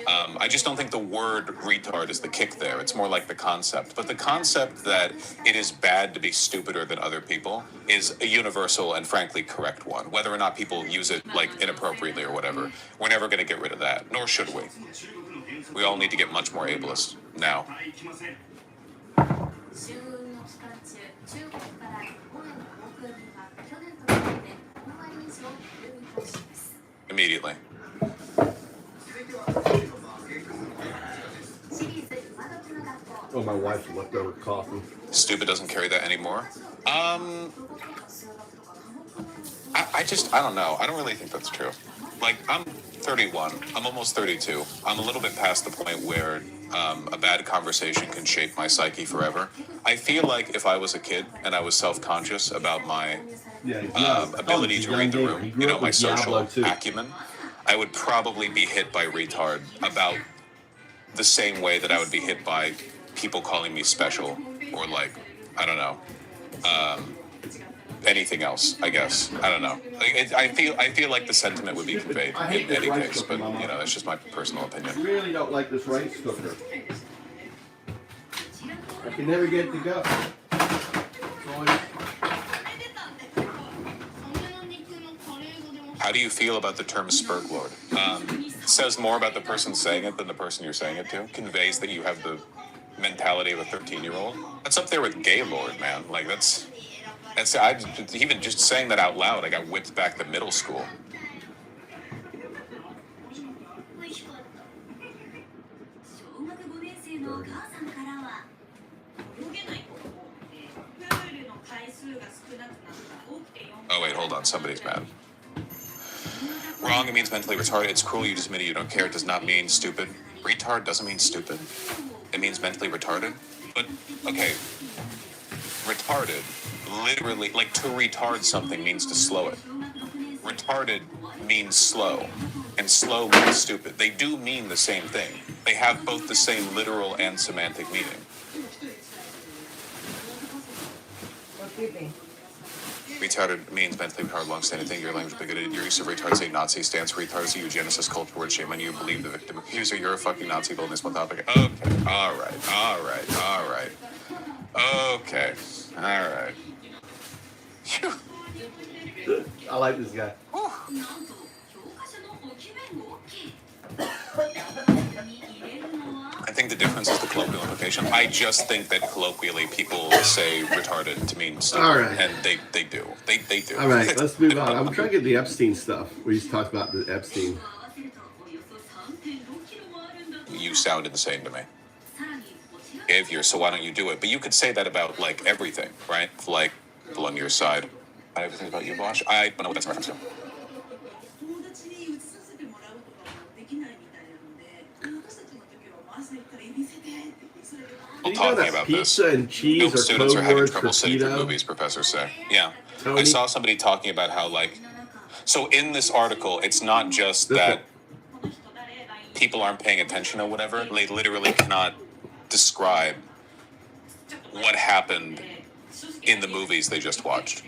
I just don't think the word retard is the kick there. It's more like the concept. But the concept that it is bad to be stupider than other people is a universal and frankly correct one. Whether or not people use it like inappropriately or whatever, we're never going to get rid of that, nor should we. We all need to get much more ableist now. Immediately. Oh, my wife's leftover coffee. Stupid doesn't carry that anymore. I don't know. I don't really think that's true. Like, I'm 31. I'm almost 32. I'm a little bit past the point where a bad conversation can shape my psyche forever. I feel like if I was a kid and I was self-conscious about my ability to read the room, you know, my social acumen, I would probably be hit by retard about the same way that I would be hit by people calling me special, or like, I don't know, anything else, I guess. I don't know. Like, I feel like the sentiment would be conveyed in any case, but you know, that's just my personal opinion. I really don't like this rice cooker. I can never get it to go. How do you feel about the term Spurglord? It says more about the person saying it than the person you're saying it to. Conveys that you have the mentality of a 13-year-old. That's up there with Gaylord, man. Like even just saying that out loud, I got whipped back to middle school. Oh wait, hold on. Somebody's mad. Wrong, it means mentally retarded. It's cruel, you just admit you don't care. It does not mean stupid. Retard doesn't mean stupid. It means mentally retarded. But, okay, retarded, literally, like to retard something means to slow it. Retarded means slow, and slow means stupid. They do mean the same thing. They have both the same literal and semantic meaning. What do you think? Retarded means mentally retarded, long-standing thing. Your language bigoted. Your use of retard, say Nazi, stands for retard, a eugenicist culture word, shame on you, believe the victim accuser. You're a fucking Nazi, building this one topic. Okay, all right. Okay, all right. Phew. I like this guy. I think the difference is the colloquial implication. I just think that colloquially people say retarded to mean stupid. All right. And they do. They do. All right, let's move on. I'm trying to get the Epstein stuff. We just talked about the Epstein. You sound insane to me. behavior, so why don't you do it? But you could say that about like everything, right? Like people on your side. Everything about you, Bosch. I don't know what that's a reference to. 友達に移させてもらうとかもできないみたいなので、私たちの時は朝行ったら見せてって言ってそれで Well, Did you know talking that about this, pizza and cheese film are students are code having words trouble for sitting through keto? movies, professors say. Yeah. I Tony? saw somebody talking about how, like, so in this article, it's not just This that one. people aren't paying attention or whatever, they literally cannot describe what happened in the movies they just watched.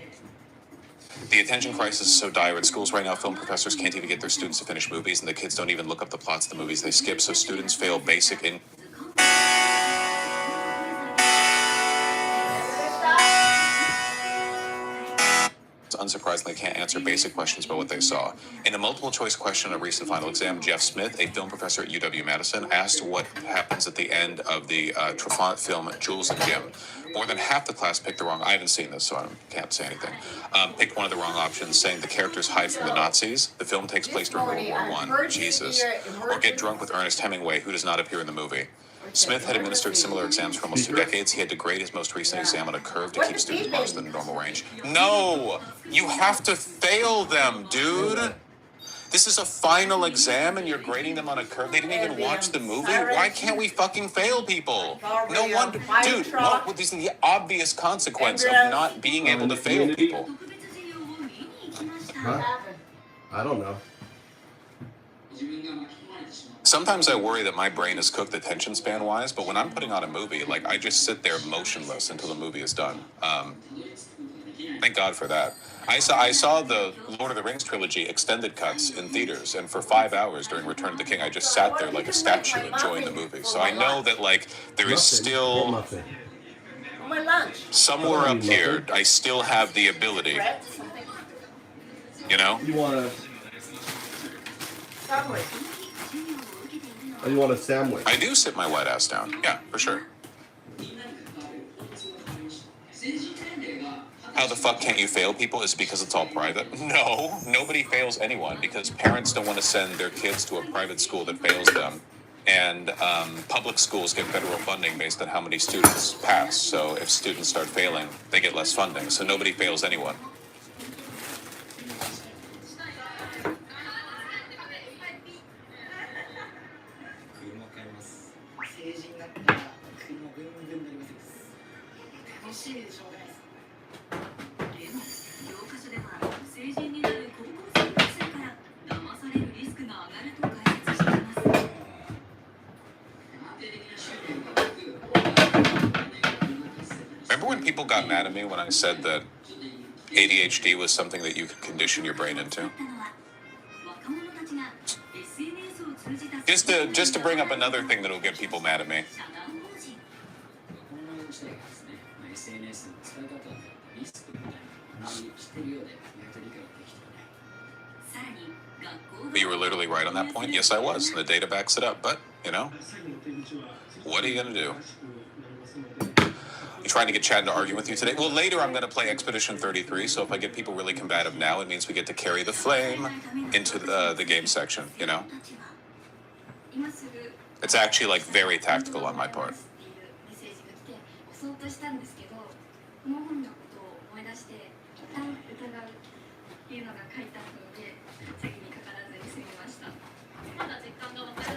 The attention crisis is so dire at schools right now, film professors can't even get their students to finish movies, and the kids don't even look up the plots of the movies they skip, so students fail basic in. Unsurprisingly, can't answer basic questions about what they saw. In a multiple choice question on a recent final exam, Jeff Smith, a film professor at UW-Madison, asked what happens at the end of the Truffaut film Jules and Jim. More than half the class picked the wrong. I haven't seen this, so I can't say anything. Picked one of the wrong options, saying the characters hide from the Nazis. The film takes place during World War I. Jesus. Or get drunk with Ernest Hemingway, who does not appear in the movie. Smith had administered similar exams for almost 2 decades. He had to grade his most recent exam on a curve to keep students modest in the normal range. No! You have to fail them, dude! This is a final exam and you're grading them on a curve. They didn't even watch the movie. Why can't we fucking fail people? No wonder. Dude, what is the obvious consequence of not being able to fail people? Huh? I don't know. Sometimes I worry that my brain is cooked attention span wise, but when I'm putting on a movie, like I just sit there motionless until the movie is done. Thank God for that. I saw the Lord of the Rings trilogy extended cuts in theaters, and for 5 hours during Return of the King, I just sat there like a statue enjoying the movie. So I know that like there is still Muffin. For my lunch. somewhere up here, I still have the ability, Bread, something. you know? You want a? Subway. Oh, you want a sandwich? I do sit my white ass down. Yeah, for sure. How the fuck can't you fail people? Is it because it's all private? No, nobody fails anyone because parents don't want to send their kids to a private school that fails them. And public schools get federal funding based on how many students pass. So if students start failing, they get less funding. So nobody fails anyone. Remember when people got mad at me when I said that ADHD was something that you could condition your brain into? Just to bring up another thing that'll get people mad at me. But you were literally right on that point. Yes, I was. The data backs it up. But, you know, what are you going to do? You trying to get Chad to argue with you today? Well, later I'm going to play Expedition 33, so if I get people really combative now, it means we get to carry the flame into the game section, you know? It's actually, like, very tactical on my part.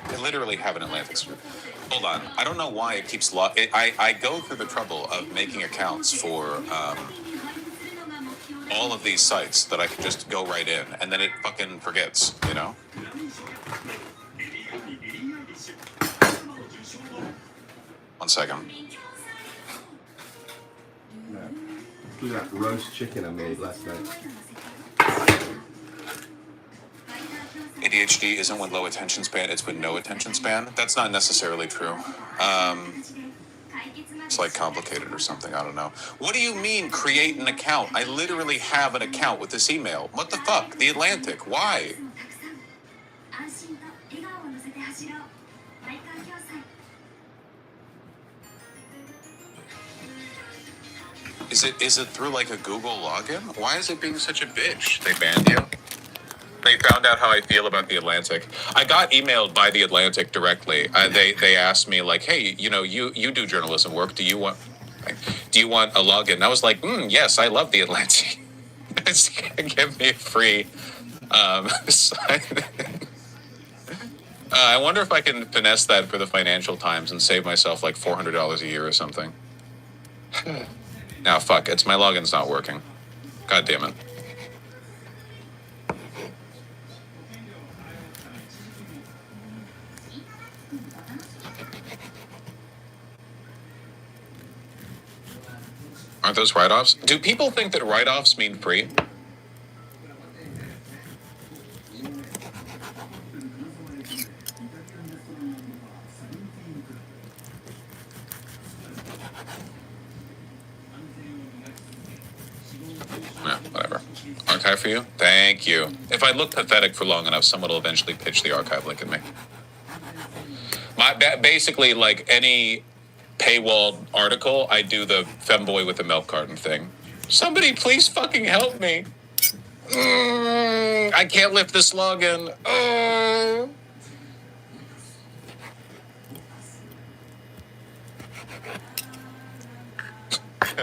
I literally have an Atlantic script. Hold on. I don't know why it keeps... I go through the trouble of making accounts for all of these sites that I can just go right in, and then it fucking forgets, you know? One second. Look at that roast chicken I made last night. ADHD isn't with low attention span, it's with no attention span. That's not necessarily true. It's like complicated or something, I don't know. What do you mean create an account? I literally have an account with this email. What the fuck? The Atlantic, why? Is it through like a Google login? Why is it being such a bitch? They banned you? They they found out how I feel about the Atlantic. I got emailed by the Atlantic directly. They asked me like, "Hey, you know, you do journalism work. Do you want a login?" And I was like, "Yes, I love the Atlantic. It's gonna give me a free." I wonder if I can finesse that for the Financial Times and save myself like $400 a year or something. Now, fuck, it's my login's not working. God damn it. Aren't those write-offs? Do people think that write-offs mean free? Yeah, whatever. Archive for you? Thank you. If I look pathetic for long enough, someone will eventually pitch the archive link at me. Basically, like any paywalled article, I do the femboy with the milk carton thing. Somebody please fucking help me. I can't lift this login.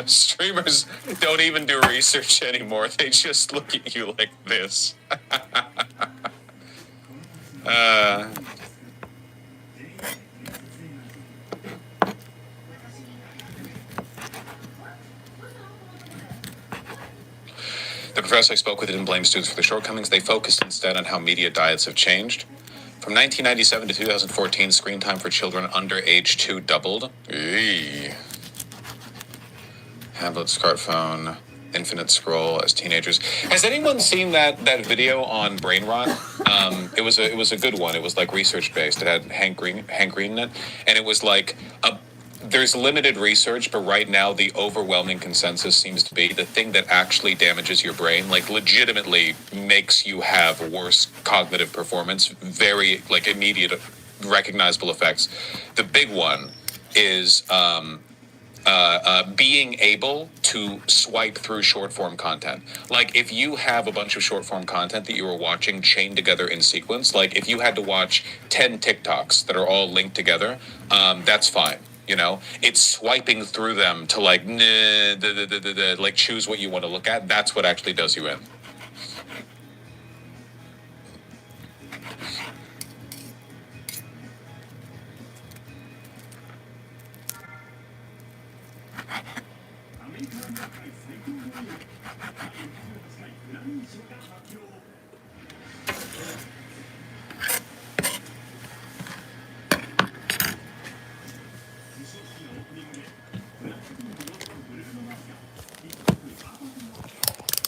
Streamers don't even do research anymore. They just look at you like this. The professor I spoke with didn't blame students for their shortcomings. They focused instead on how media diets have changed. From 1997 to 2014, screen time for children under age 2 doubled. Eee. Tablet, smartphone, infinite scroll as teenagers. Has anyone seen that video on brain rot? It was a good one. It was like research based. It had Hank Green in it, and it was like there's limited research, but right now the overwhelming consensus seems to be the thing that actually damages your brain, like legitimately makes you have worse cognitive performance, very like immediate recognizable effects. The big one is being able to swipe through short form content. Like if you have a bunch of short form content that you were watching chained together in sequence, like if you had to watch 10 TikToks that are all linked together, that's fine. You know, it's swiping through them to like, like choose what you want to look at. That's what actually does you in.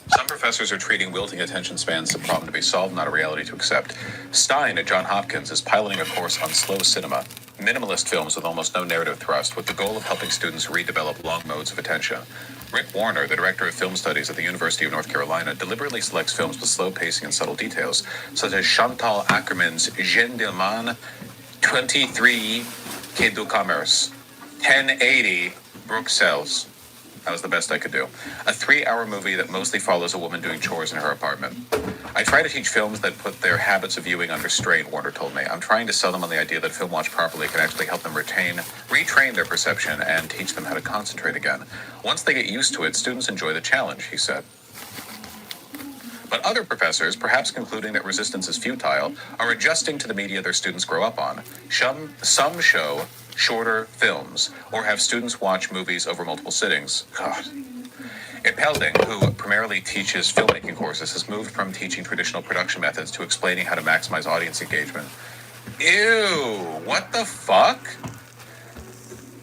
Some professors are treating wilting attention spans as a problem to be solved, not a reality to accept. Stein at Johns Hopkins is piloting a course on slow cinema, minimalist films with almost no narrative thrust, with the goal of helping students redevelop long modes of attention. Rick Warner, the director of film studies at the University of North Carolina, deliberately selects films with slow pacing and subtle details, such as Chantal Ackerman's Gentleman 23 Quai du Commerce, 1080 Bruxelles. That was the best I could do. A 3-hour movie that mostly follows a woman doing chores in her apartment. I try to teach films that put their habits of viewing under strain, Warner told me. I'm trying to sell them on the idea that film watched properly can actually help them retrain their perception and teach them how to concentrate again. Once they get used to it, students enjoy the challenge, he said. But other professors, perhaps concluding that resistance is futile, are adjusting to the media their students grow up on. Some show shorter films, or have students watch movies over multiple sittings. God. Ippelding, who primarily teaches filmmaking courses, has moved from teaching traditional production methods to explaining how to maximize audience engagement. Ew, what the fuck?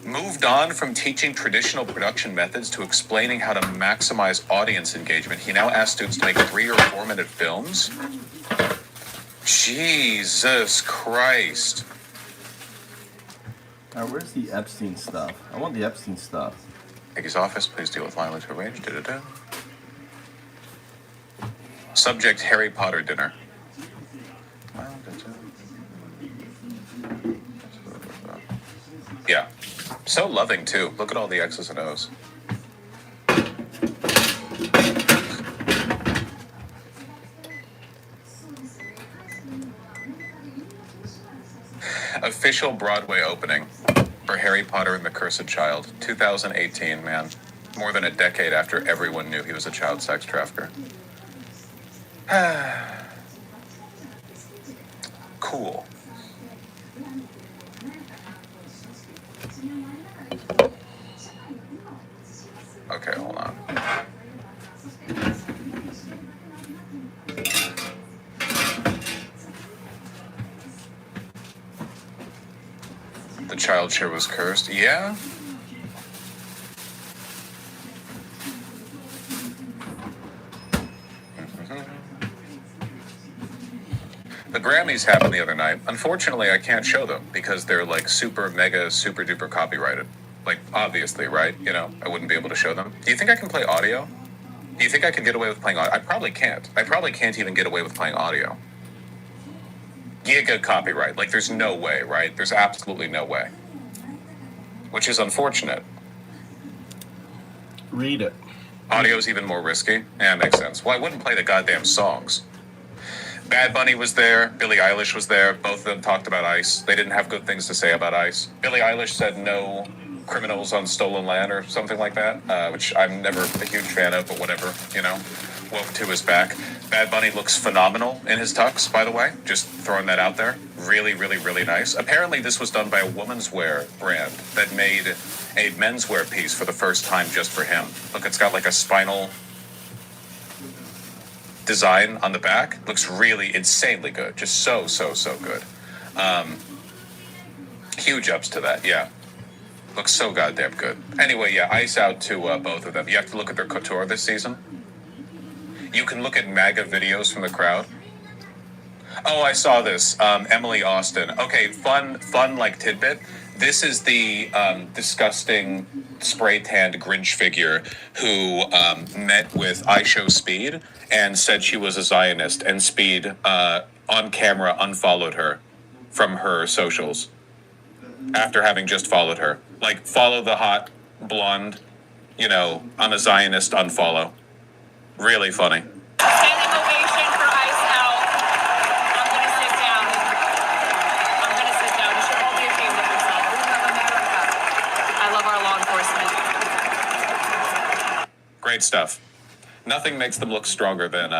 Moved on from teaching traditional production methods to explaining how to maximize audience engagement. He now asks students to make 3 or 4 minute films? Jesus Christ. Where's the Epstein stuff? I want the Epstein stuff. Maggie's office, please deal with Lila to arrange. Subject, Harry Potter dinner. Yeah. So loving, too. Look at all the X's and O's. Official Broadway opening for Harry Potter and the Cursed Child, 2018, man. More than a decade after everyone knew he was a child sex trafficker. Cool. Okay, hold on. The child chair was cursed. Yeah? The Grammys happened the other night. Unfortunately, I can't show them because they're like super, mega, super duper copyrighted. Like, obviously, right? You know, I wouldn't be able to show them. Do you think I can play audio? Do you think I can get away with playing audio? I probably can't. I probably can't even get away with playing audio. Giga copyright. Like, there's no way, right? There's absolutely no way. Which is unfortunate. Read it. Audio's even more risky. Yeah, makes sense. Well, I wouldn't play the goddamn songs. Bad Bunny was there. Billie Eilish was there. Both of them talked about ICE. They didn't have good things to say about ICE. Billie Eilish said no criminals on stolen land or something like that, which I'm never a huge fan of, but whatever, you know. Woke to his back. Bad Bunny looks phenomenal in his tux, by the way. Just throwing that out there. Really, really, really nice. Apparently this was done by a women's wear brand that made a menswear piece for the first time just for him. Look, it's got like a spinal design on the back. Looks really insanely good. Just so good. Huge ups to that, yeah. Looks so goddamn good. Anyway, yeah, ice out to both of them. You have to look at their couture this season. You can look at MAGA videos from the crowd. Oh, I saw this. Emily Austin. Okay, fun like tidbit. This is the disgusting spray-tanned Grinch figure who met with iShowSpeed and said she was a Zionist, and Speed on camera unfollowed her from her socials after having just followed her. Like, follow the hot blonde, you know, I'm a Zionist, unfollow. Really funny. Standing ovation for Ice Out. I'm gonna sit down. You should all be ashamed of yourself. We love America. I love our law enforcement. Great stuff. Nothing makes them look stronger than,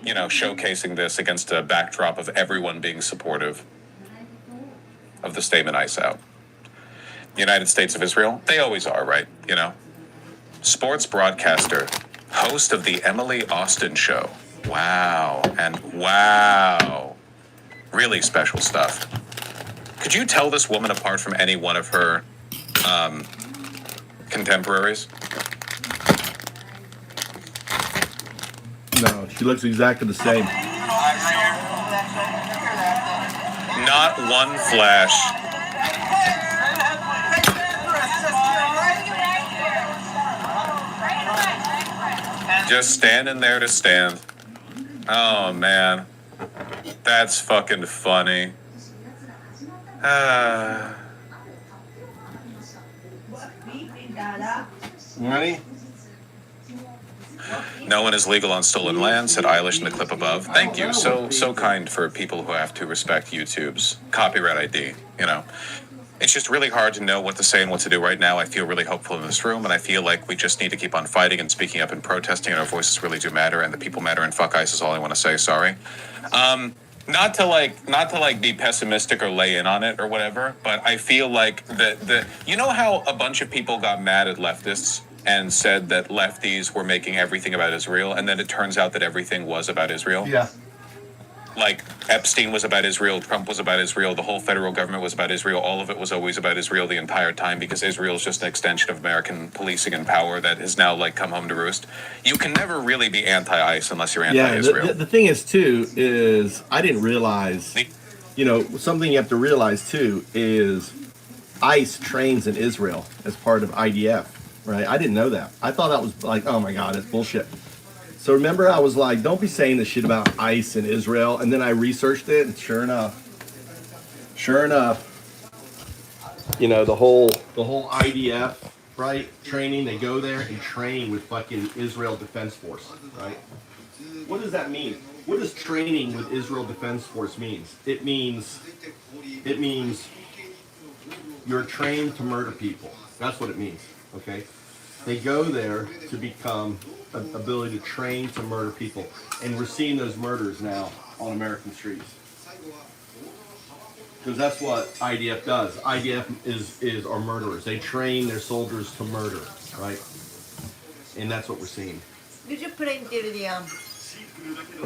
you know, showcasing this against a backdrop of everyone being supportive of the statement Ice Out. United States of Israel, they always are, right? You know? Sports broadcaster, host of the Emily Austin Show. Wow. And wow. Really special stuff. Could you tell this woman apart from any one of her contemporaries? No, she looks exactly the same. Not one flash. Just standing there to stand. Oh, man. That's fucking funny. Ready? No one is legal on stolen land, said Eilish in the clip above. Thank you. So kind for people who have to respect YouTube's copyright ID, you know. It's just really hard to know what to say and what to do right now. I feel really hopeful in this room, and I feel like we just need to keep on fighting and speaking up and protesting, and our voices really do matter, and the people matter, and fuck ICE is all I want to say. Sorry. Not to be pessimistic or lay in on it or whatever, but I feel like you know how a bunch of people got mad at leftists and said that lefties were making everything about Israel, and then it turns out that everything was about Israel? Yeah. Like, Epstein was about Israel, Trump was about Israel, the whole federal government was about Israel, all of it was always about Israel the entire time, because Israel is just an extension of American policing and power that has now, like, come home to roost. You can never really be anti-ICE unless you're anti-Israel. Yeah, the thing is, too, is I didn't realize, you know, something you have to realize, too, is ICE trains in Israel as part of IDF, right? I didn't know that. I thought that was like, oh, my God, it's bullshit. So remember, I was like, don't be saying this shit about ICE in Israel. And then I researched it, and sure enough, you know, the whole IDF, right, training, they go there and train with fucking Israel Defense Force, right? What does that mean? what does training with Israel Defense Force means? It means you're trained to murder people. That's what it means. Okay, they go there to become an ability to train to murder people, and we're seeing those murders now on American streets. Because that's what IDF does. IDF is our murderers. They train their soldiers to murder, right? And that's what we're seeing. Did you put in the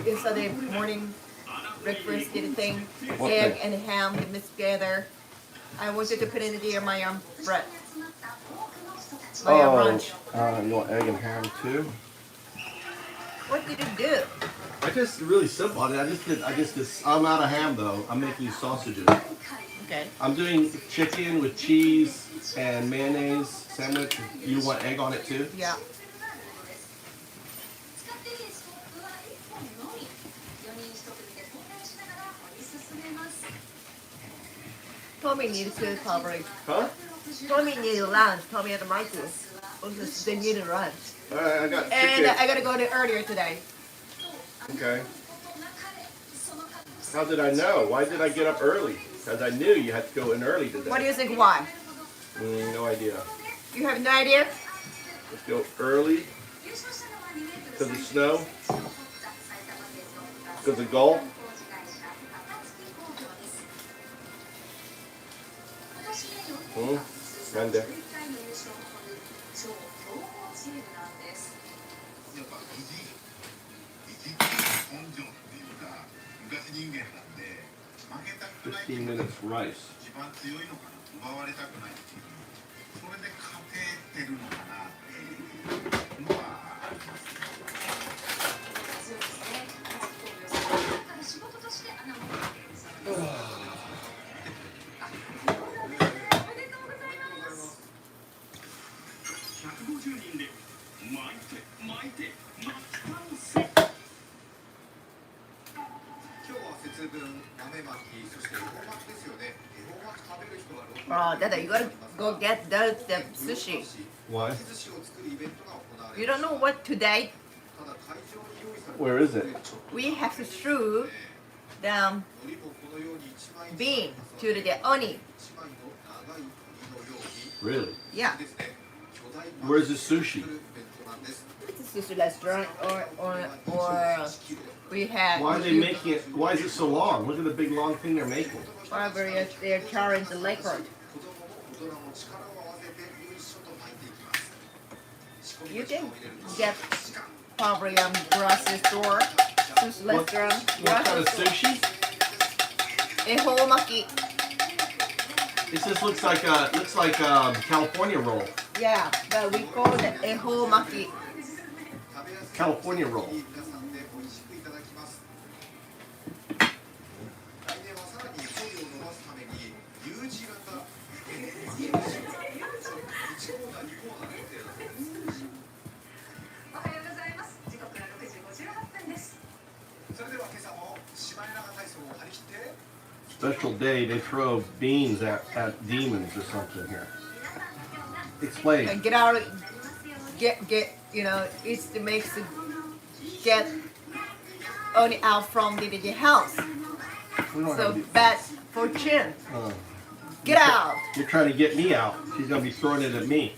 yesterday morning breakfast thing? What Egg thing? and ham mixed together. I wanted to put in my bread. My lunch. You want egg and ham too? What did you do? I just really simple. I just did. I'm out of ham though. I'm making sausages. Okay. I'm doing chicken with cheese and mayonnaise sandwich. You want egg on it too? Yeah. Tommy needs to probably. Huh? Tommy needs lunch. Tommy at the microwave. They need a lunch. Alright, I got And chicken. I gotta go there earlier today. Okay. How did I know? Why did I get up early? Because I knew you had to go in early today. What do you think? Why? No idea. You have no idea? Let's go early. Because of snow. Because of golf. Monday. 15 minutes rice. 節分、豆まき、そして恵方巻きですよね。恵方巻き食べる人は6 Oh, Dada, you gotta go get the sushi. Why? 寿司を作るイベントが行われ You don't know what today? ただ会場に用意され Where is it? We have to strew the 海苔もこのように一枚 bean to the oni. 一枚の長い海苔のよう Really? に Yeah. ですね。巨大 Where's the sushi? イベントなんです。 It's a sushi restaurant or we have Why are they making it? Why is it so long? Look at the big long thing they're making. probably they're charring the liquor. 子供も大人も力を合わせてよいしょと巻いていきます。仕込み You の時間 can を入れると get probably grocery store, sushi What, restaurant, what kind of grocery store. sushi? Ehomaki. It just looks like a California roll. Yeah, but we call it ehomaki. California roll. 皆さんで美味しくいただきます。来年はさらに距離を伸ばすために U 字型1コーナー2コーナー予定だそうです。おはようございます。時刻は6時58分です。それでは今朝もシマエナガ体操を張り切って Special day. They throw beans at demons or something here. Explain. And get out, get, you know, it makes it get only out from the house. We don't So have to- bad fortune. Oh. Get out. You're trying to get me out. She's gonna be throwing it at me.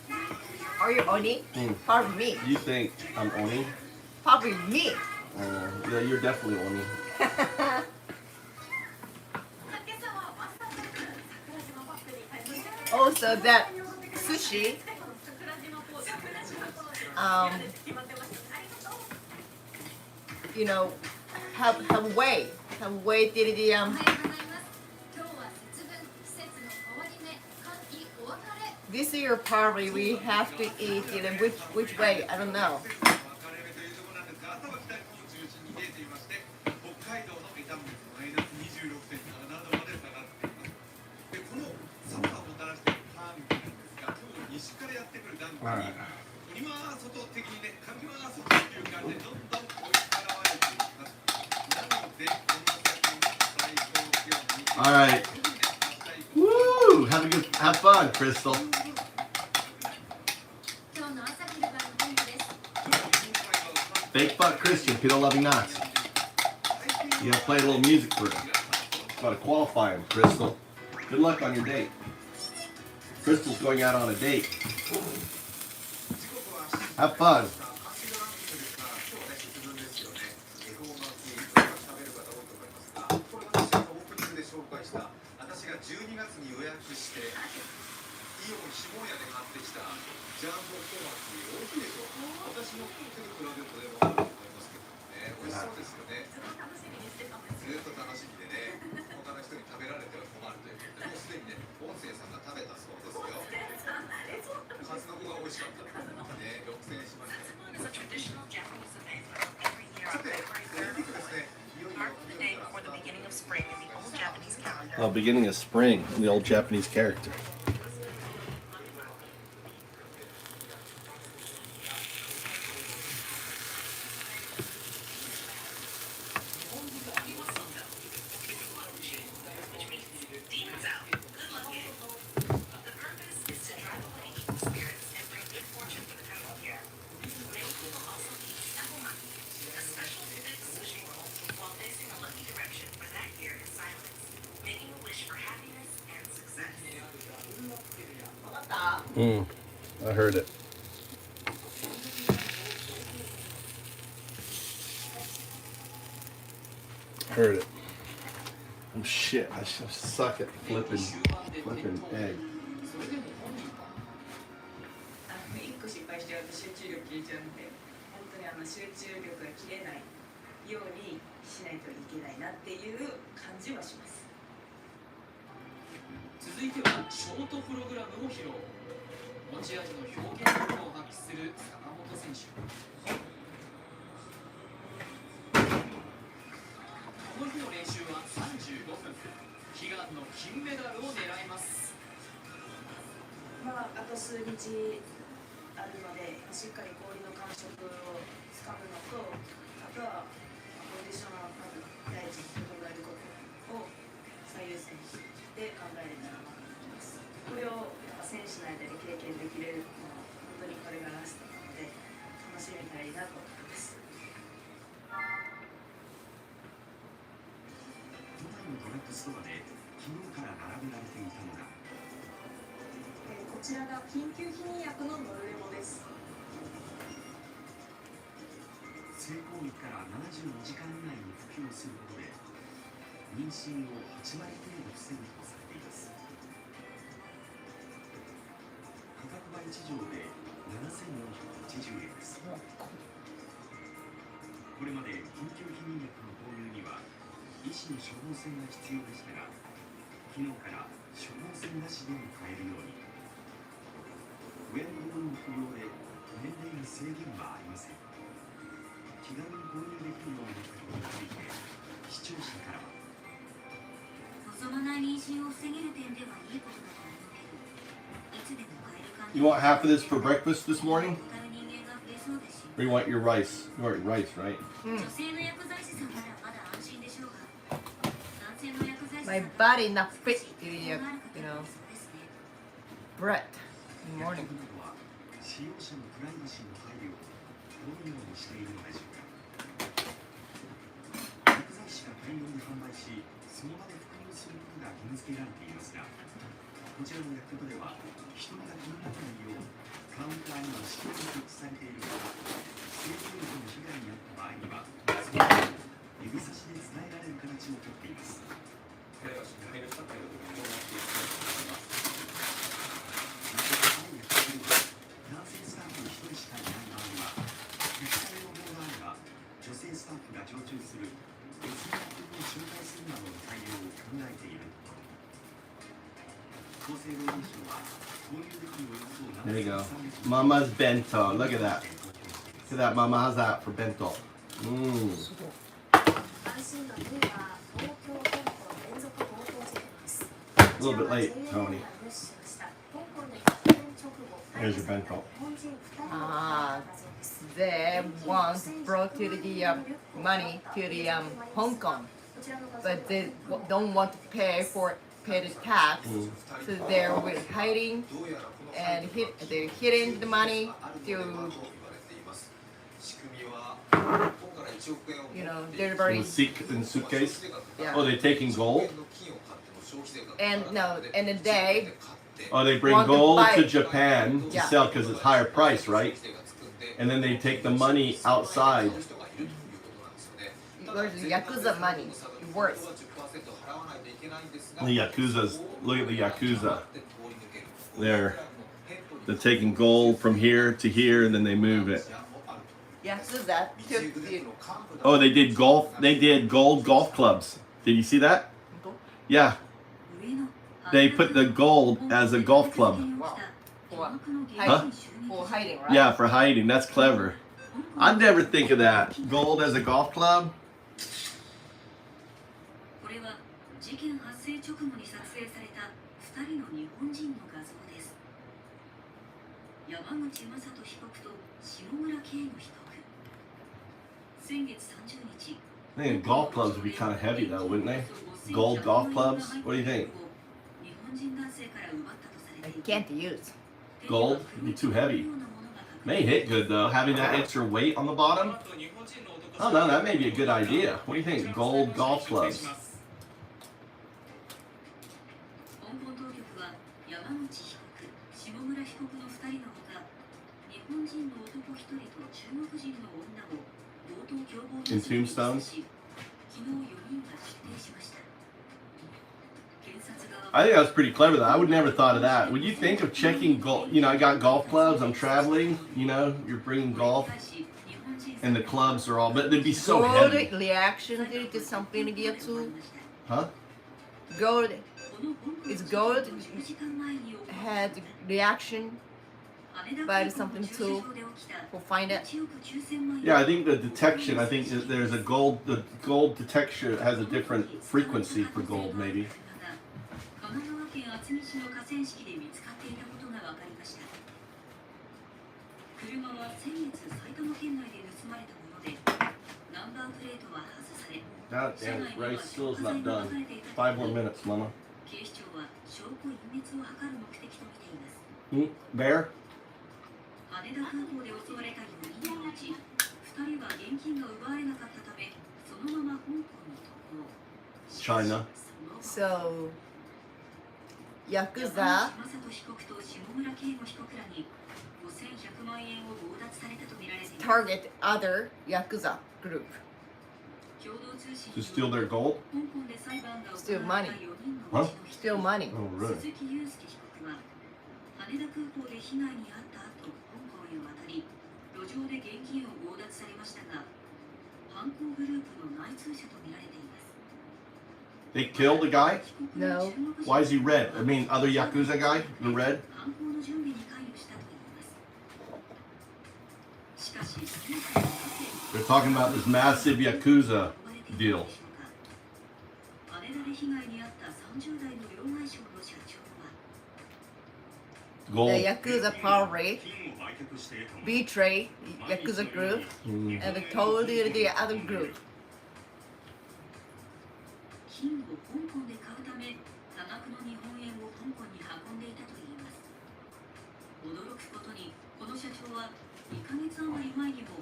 Are you Oni? Mm. Probably me. You think I'm Oni? Probably me. Yeah, you're definitely Oni. Also, that sushi, you know, have way did the おはようございます。今日は節分季節の変わり目、寒気お別れ。 this year probably we have to eat it in which way I don't know. 分かれ目というところなんですが、朝は北日本を中心に冷えていまして、北海道の枝豆マイナス26.7度まで下がっています。で、この寒さをもたらしている寒気なんですが、今日西からやってくる暖気に、 Alright. 今は外的にね、かき回すという感じでどんどん追い払われていきます。なので、この先の最高気温に Alright. Woo! Have fun, Crystal. 今日の朝昼晩の天気です。 Fake butt Christian, Peter loving knots. You gotta play a little music for him. Gotta qualify him, Crystal. Good luck on your date. Crystal's going out on a date. Have fun. 12月に予約してイオンシモン屋で買ってきたジャンボコーマっていう大きいでしょ。私の手に比べるとでもあると思いますけどね。美味しそうですよね。ずっと楽しみでね、他の人に食べられては困るということで、もうすでにね、音声さんが食べたそうですよ。数の子が美味しかったね。6000円しました。さて、オリンピックですね。いよいよ Oh, beginning of spring, the old Japanese character. I heard it. Heard it. Oh shit, I suck at flipping egg. 1個失敗して集中力切れちゃうんで、本当に集中力が切れないようにしないといけないなっていう感じはします。続いてはショートプログラムを披露。持ち味の表現力を発揮する坂本選手。この日の練習は35分。悲願の金メダルを狙います。まあ、あと数日あるので、しっかり氷の感触をつかむのと、あとはコンディションをまず第一に整えることを最優先で考えれたらと思います。これを選手の間で経験できるのは本当にこれがラストなので、楽しみたいなと思います。都内のドラッグストアで昨日から並べられていたのが、こちらが緊急避妊薬のノルレモです。成功率から72時間以内に服用することで妊娠を8割程度防ぐとされています。価格は1錠で7480円です。これまで緊急避妊薬の導入には医師の処方箋が必要でしたが、昨日から処方箋なしでも買えるように。親の部分の服用で年齢に制限はありません。気軽に購入できるようになったことについて視聴者からは、望まない妊娠を防げる点ではいいことだと思うけど、いつでも買える感じ。 You want half of this for breakfast this morning? 使う人間が増えそうですし。 Or you want your rice? You want your rice, right? 女性の薬剤師さんならまだ安心でしょうが、男性の薬剤師さん My body not fit to the, bread in the morning. 使用者のプライバシーの配慮をどのようにしているのでしょうか。薬剤師が大量に販売し、その場で服用することが義務付けられていますが、こちらの薬局では人が気にならないようカウンターには仕組みが設置されているほか、性教育の被害に遭った場合にはそのことを指差しで伝えられる形をとっています。プライバシーに配慮したということを行っていきたいと思います。男性スタッフ1人しかいない場合は、自治体の要望があれば女性スタッフが常駐する別の薬局を紹介するなどの対応を考えているところ。厚生労働省は購入できるおよそ There you go. Mama's bento. Look at that. Look at that, Mama. How's that for bento? Mmm. 安心が2位は東京香港連続強盗事件です。 A little bit late, Tony. 入手しました。香港で発見直後、 Here's your bento. 日本人2人の Ah, 画像です。 they want brought to the money to the Hong Kong, but they don't want to pay the tax, so they're hiding and they're hiding the money to You know, they're In very the suitcase. yeah. Oh, they taking gold? And no, and then they Oh, they bring Want to gold buy- to Japan to Yeah. sell because it's higher price, right? And then they take the money outside. where's the Yakuza money? It works. The Yakuza's, look at the Yakuza. They're taking gold from here to here and then they move it. Yakuza took the Oh, they did gold golf clubs. Did you see that? Yeah, they put the gold as a golf club. for Huh? for hiding, right? Yeah, for hiding. That's clever. I'd never think of that. Gold as a golf club? これは事件発生直後に撮影された2人の日本人の画像です。山口正人被告と下村圭吾被告。先月30日。 I think golf clubs would be kind of heavy though, wouldn't they? Gold golf clubs? What do you think? 日本人男性から奪ったとされ I ている。 can't use. Gold? It'd be too heavy. May hit good though, having that extra weight on the bottom. Oh no, that may be a good idea. What do you think? Gold golf clubs. 香港当局は山口被告、下村被告の2人のほか、日本人の男1人と中国人の女を強盗共謀 In Tombstone? し、昨日4人が出廷しました。検察側は I think that was pretty clever though. I would never thought of that. Would you think of checking golf? You know, I got golf clubs. I'm traveling. You know, you're bringing golf, and the clubs are all. But they'd be so Gold heavy, reaction to something to get to. huh? Gold is gold had reaction by something to for find it. Yeah, I think the detection. I think that there's a gold. The gold detection has a different frequency for gold, maybe. 神奈川県厚木市の河川敷で見つかっていたことが分かりました。車は先月埼玉県内で盗まれたもので、ナンバープレートは外され、 God damn it, rice still is not done. 5 more minutes, Mama. 警視庁は証拠隠滅を図る目的と見ています。 Bear? 羽田空港で襲われた4人のうち、2人は現金が奪われなかったため、そのまま香港に渡航。 China. So 山口 Yakuza 正人被告と下村圭吾被告らに5100万円を強奪されたとみられています。 target other Yakuza group. 共同通信 To steal their gold? 香港で裁判が行 Steal われ money. た4人のうちの一人 Steal money. Oh, really? 鈴木雄介被告は羽田空港で被害に遭った後香港へ渡り路上で現金を強奪されましたが犯行グループの内通者とみられています。 They killed the guy? No. Why is he red? I mean, other Yakuza guy in red? 犯行の準備に関与したといいます。しかし、その他の家政 They're talking about this massive Yakuza deal. 羽田で被害に遭った30代の両替商の社長は Gold. The Yakuza probably betray Yakuza group and told the other group. 金を香港で買うため多額の日本円を香港に運んでいたといいます。驚くことにこの社長は2ヶ月余り前にも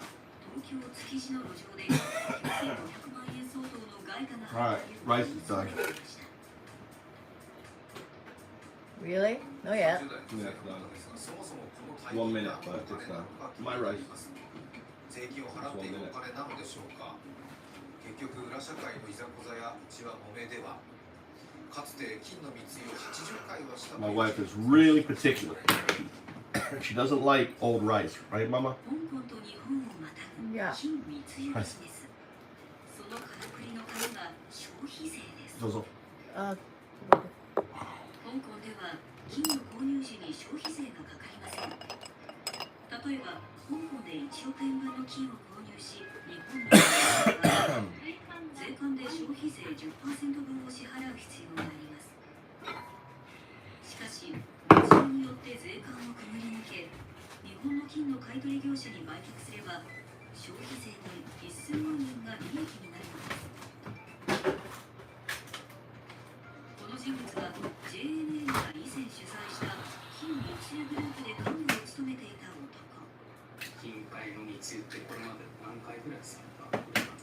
東京築地の路上で9500万円相当の外貨が Alright, rice is done. Really? No, yeah. 1 minute, but it's done. My rice. 税金を払っているお金なのでしょうか。結局裏社会のいざこざや内輪揉めではかつて金の密輸を80回はした My wife is really particular. She doesn't like old rice, right, Mama? 香港と日本をまたぐ Yeah. 金密輸です。そのからくりの金が消費税です。どうぞ。Uh, 香港では金の購入時に消費税がかかりません。例えば香港で1億円分の金を購入し日本に入れば税関で消費税 10% 分を支払う必要があります。しかし密輸によって税関をくぐり抜け日本の金の買取業者に売却すれば消費税に1000万円が利益になるのです。この人物は JNN が以前取材した金密輸グループで幹部を務めていた男。金塊の密輸ってこれまで何回ぐらいされたことなんですか？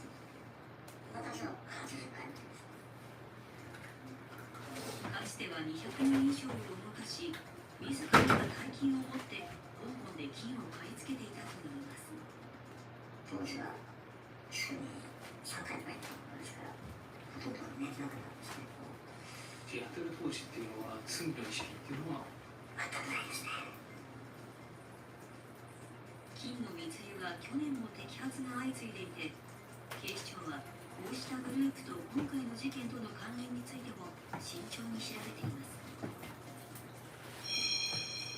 ては200人以上を動かし、自らが大金を持って香港で金を買い付けていたといいます。当時は週に3回ぐらいだったものですから、ほとんど見えてなかったんですけど、やってる当時っていうのは罪の意識っていうのは全くないですね。金の密輸は去年も摘発が相次いでいて、警視庁はこうしたグループと今回の事件との関連についても慎重に調べています。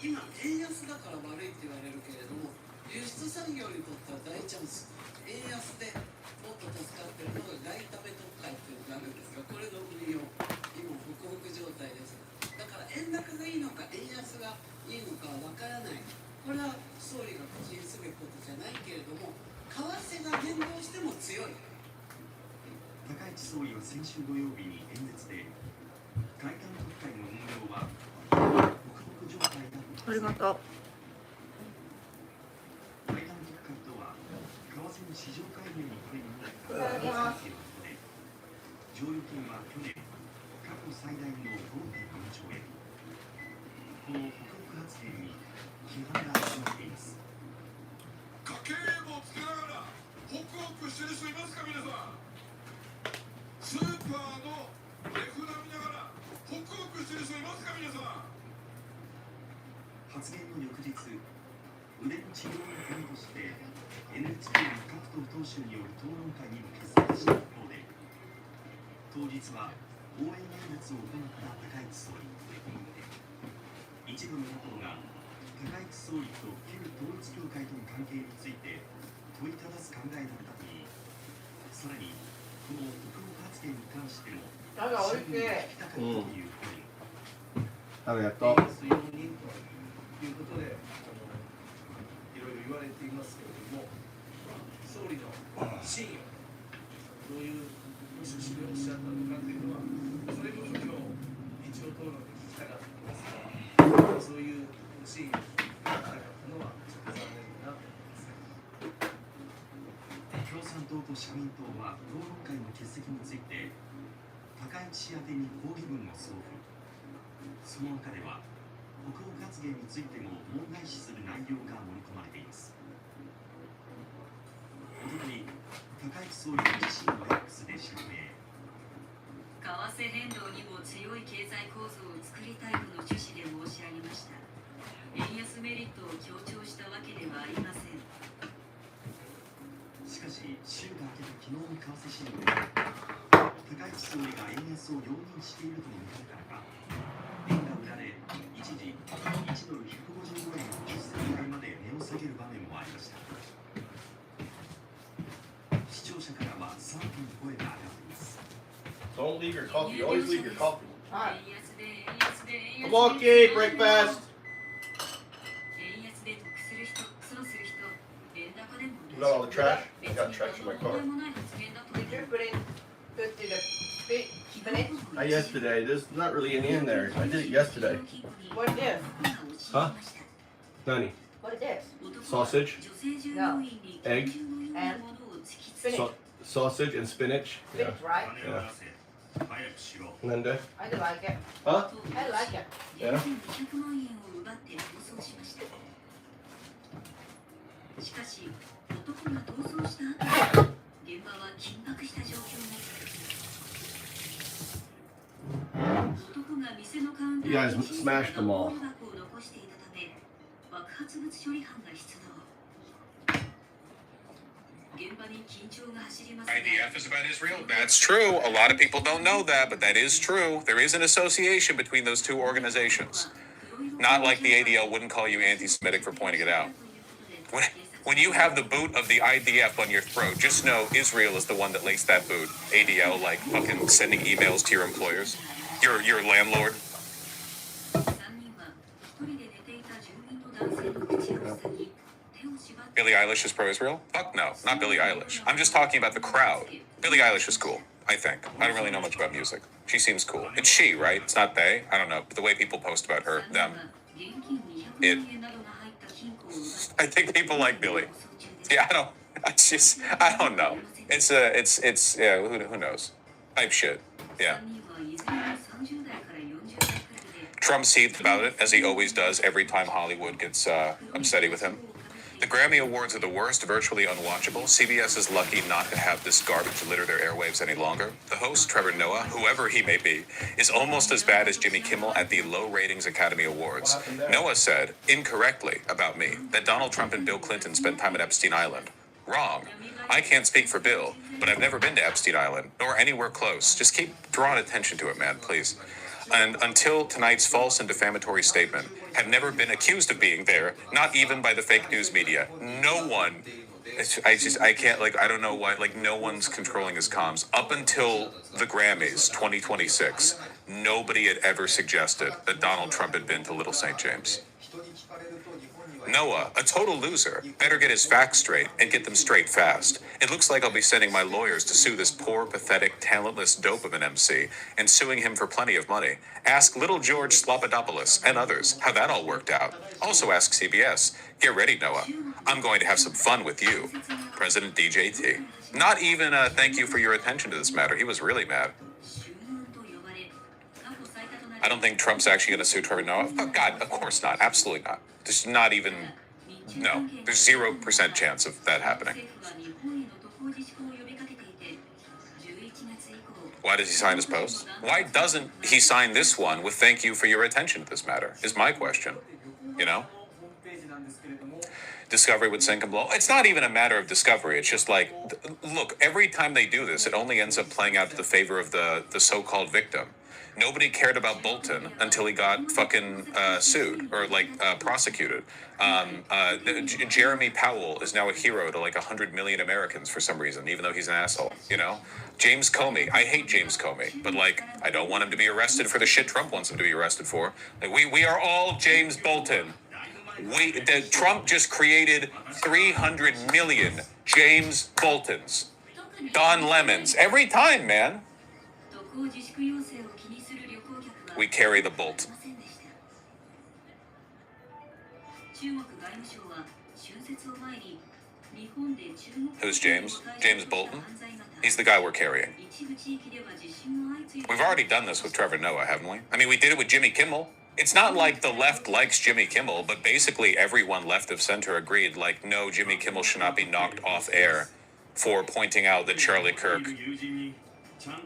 今円安だから悪いって言われるけれども、輸出産業にとっては大チャンス。円安でもっと助かってるのが外為特会っていうのがあるんですが、これの運用今ホクホク状態です。だから円高がいいのか円安がいいのかは分からない。これは総理が口にすべきことじゃないけれども、為替が変動しても強い。高市総理は先週土曜日に演説で、外為特会の運用はホクホク状態だと。ありがとう。外為特会とは、為替の市場介入に取り組まれたいただきます。剰余金は去年過去最大の 5.4 兆円。このホクホク発言に批判が集まっています。家計簿をつけながらホクホクしてる人いますか皆さん。スーパーの値札見ながらホクホクしてる人いますか皆さん。発言の翌日、腕の治療のためとして NHK の各党党首による討論会にも欠席した一方で、当日は応援演説を行った高市総理。一部の野党が高市総理と旧統一教会との関係について問いただす考えだったといい、さらにこの特務発言に関しても真意を聞きたかったという声も。ありがとう。4人ということでいろいろ言われていますけれども、総理の真意をどういう趣旨でおっしゃったのかというのは、それこそ今日一応討論で聞きたかったんですが、そういう真意を聞きたかったのはちょっと残念だなと思います。共産党と社民党は討論会の欠席について高市氏宛てに抗議文を送付。その中ではホクホク発言についても問題視する内容が盛り込まれています。おととい、高市総理は自身の X で釈明。為替変動にも強い経済構造を作りたいとの趣旨で申し上げました。円安メリットを強調したわけではありません。しかし、週が明けた昨日の為替市場で高市総理が円安を容認しているとの見方からか、円が売られ、一時1ドル155円10銭台まで値を下げる場面もありました。視聴者からは賛否の声が上がっています。 Don't leave your coffee. You always leave your coffee. 円安で円安で円安で Come on, kid, break fast. 円安で得する人、損する人、円高でも You got all the trash? I got trash in my car. Did you put the spinach? I yesterday. There's not really any in there. I did it yesterday. What is this? Huh? Nani? What is this? Sausage, No. egg, And spinach. sausage and spinach. Yeah. Spinach, right? Yeah. Linda? I do like it. Huh? I like it. Yeah. 200万円を奪って逃走しました。しかし、男が逃走した後、現場は緊迫した状況が続きます。男が店のカウンタ You ー guys に smashed them all. ゴミ箱を残していたため、爆発物処理班が出動。現場に緊張が走りますが IDF is about Israel. That's true. A lot of people don't know that, but that is true. There is an association between those two organizations. Not like the ADL wouldn't call you anti-Semitic for pointing it out. When you have the boot of the IDF on your throat, just know Israel is the one that laced that boot. ADL, like fucking sending emails to your employers, your landlord. 3人は一人で寝ていた住民の男性の口を塞ぎ、手を縛って Billie Eilish is pro-Israel? Fuck no, not Billie Eilish. I'm just talking about the crowd. Billie Eilish is cool, I think. I don't really know much about music. She seems cool. It's she, right? It's not they. I don't know. But the way people post about her, them, it. I think people like Billie. Yeah, I don't know. It's yeah, who knows? Type shit. Yeah. 3人はいずれも30代から40代 Trump seethed about it, as he always does every time Hollywood gets upsetty with him. The Grammy Awards are the worst, virtually unwatchable. CBS is lucky not to have this garbage litter their airwaves any longer. The host, Trevor Noah, whoever he may be, is almost as bad as Jimmy Kimmel at the low ratings Academy Awards. Noah said, incorrectly about me, that Donald Trump and Bill Clinton spent time at Epstein Island. Wrong. I can't speak for Bill, but I've never been to Epstein Island, nor anywhere close. Just keep drawing attention to it, man, please. And until tonight's false and defamatory statement, have never been accused of being there, not even by the fake news media. No one, I can't, like, I don't know why, like, no one's controlling his comms. Up until the Grammys 2026, nobody had ever suggested that Donald Trump had been to Little St. James. Noah, a total loser, better get his facts straight and get them straight fast. It looks like I'll be sending my lawyers to sue this poor, pathetic, talentless dope of an MC and suing him for plenty of money. Ask little George Slopadopoulos and others how that all worked out. Also ask CBS. Get ready, Noah. I'm going to have some fun with you. President DJT. Not even a thank you for your attention to this matter. He was really mad. I don't think Trump's actually going to sue Trevor Noah. Oh, God, of course not. Absolutely not. There's not even, no, there's 0% chance of that happening. Why does he sign his post? Why doesn't he sign this one with thank you for your attention to this matter, is my question, you know? Discovery would sink and blow. It's not even a matter of discovery. It's just like, look, every time they do this, it only ends up playing out to the favor of the so-called victim. Nobody cared about Bolton until he got fucking sued or prosecuted. Jeremy Powell is now a hero to like 100 million Americans for some reason, even though he's an asshole, you know? James Comey, I hate James Comey, but like, I don't want him to be arrested for the shit Trump wants him to be arrested for. Like, we are all James Bolton. Trump just created 300 million James Boltons. Don Lemons. Every time, man. We carry the bolt. Who's James? James Bolton? He's the guy we're carrying. We've already done this with Trevor Noah, haven't we? I mean, we did it with Jimmy Kimmel. It's not like the left likes Jimmy Kimmel, but basically everyone left of center agreed, like, no, Jimmy Kimmel should not be knocked off air for pointing out that Charlie Kirk...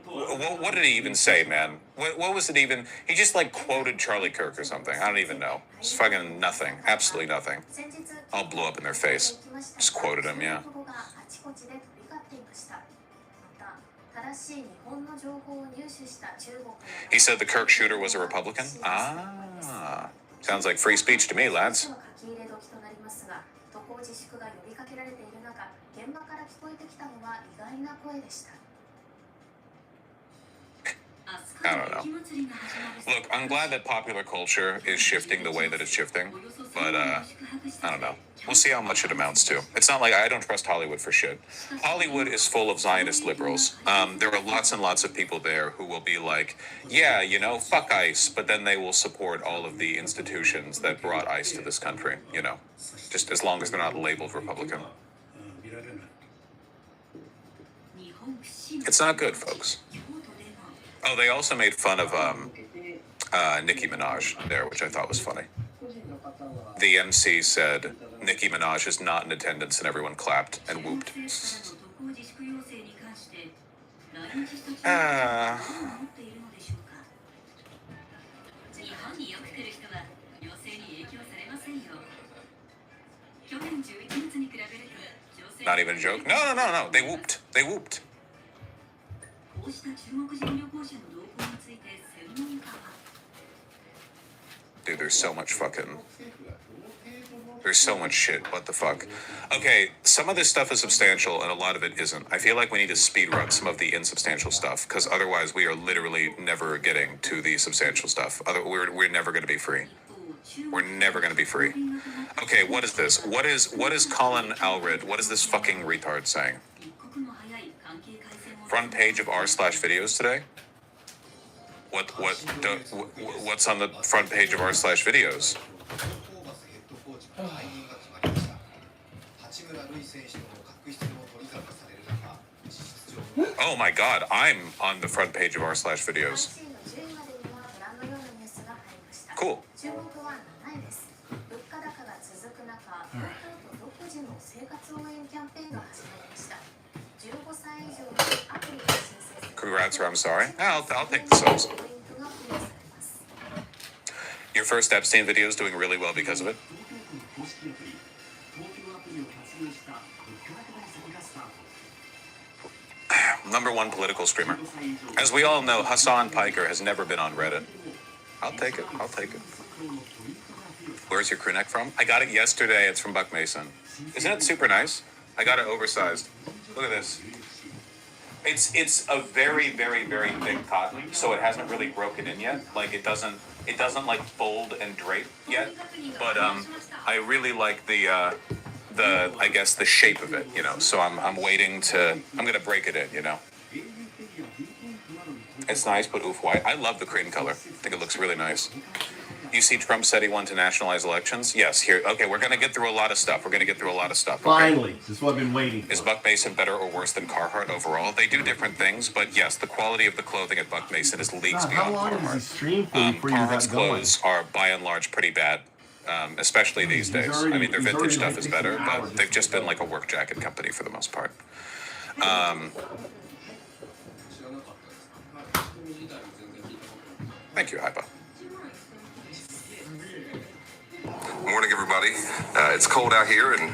What did he even say, man? What was it even? He just, like, quoted Charlie Kirk or something. I don't even know. It's fucking nothing. Absolutely nothing. All blew up in their face. Just quoted him, yeah. He said the Kirk shooter was a Republican? Ah. Sounds like free speech to me, lads. I don't know. Look, I'm glad that popular culture is shifting the way that it's shifting, but I don't know. We'll see how much it amounts to. It's not like I don't trust Hollywood for shit. Hollywood is full of Zionist liberals. There are lots and lots of people there who will be like, yeah, you know, fuck ICE, but then they will support all of the institutions that brought ICE to this country, you know, just as long as they're not labeled Republican. It's not good, folks. Oh, they also made fun of Nicki Minaj there, which I thought was funny. The MC said Nicki Minaj is not in attendance, and everyone clapped and whooped. Not even a joke? No. They whooped. They whooped. Dude, there's so much shit. What the fuck? Okay, some of this stuff is substantial and a lot of it isn't. I feel like we need to speed run some of the insubstantial stuff, because otherwise we are literally never getting to the substantial stuff. We're never going to be free. We're never going to be free. Okay, what is this? What is Colin Alred? What is this fucking retard saying? Front page of r/videos today? What's on the front page of r/videos? Oh my god, I'm on the front page of r/videos. Cool. 注目は7位です。物価高が続く中、東京都独自の生活応援キャンペーンが始まりました。15歳以上のアプリを申請する。 Congrats, or I'm sorry. I'll take the subs. ポイントが付与されます。 Your first Epstein video is doing really well because of it. 東京都公式アプリ東京アプリを活用した物価高対策がスタート。 Number one political streamer. As we all know, Hassan Piker has never been on Reddit. I'll take it. I'll take it. Where's your crew neck from? I got it yesterday. It's from Buck Mason. Isn't it super nice? I got it oversized. Look at this. It's a very, very, very thick cotton, so it hasn't really broken in yet. Like it doesn't like fold and drape yet. But I really like the I guess the shape of it, you know. So I'm waiting to I'm gonna break it in, you know. It's nice, but oof white. I love the cream color. I think it looks really nice. You see Trump said he wanted to nationalize elections? Yes, here. Okay, we're going to get through a lot of stuff. Okay. Finally, this is what I've been waiting for. Is Buck Mason better or worse than Carhartt overall? They do different things, but yes, the quality of the clothing at Buck Mason is leagues God, how beyond long does he Carhartt. stream for before you Carhartt's got going? clothes are by and large pretty bad, especially these days. I mean, their vintage stuff is better, but they've just been like a work jacket company for the most part. Thank you, Hypa. Morning, everybody. It's cold out here, and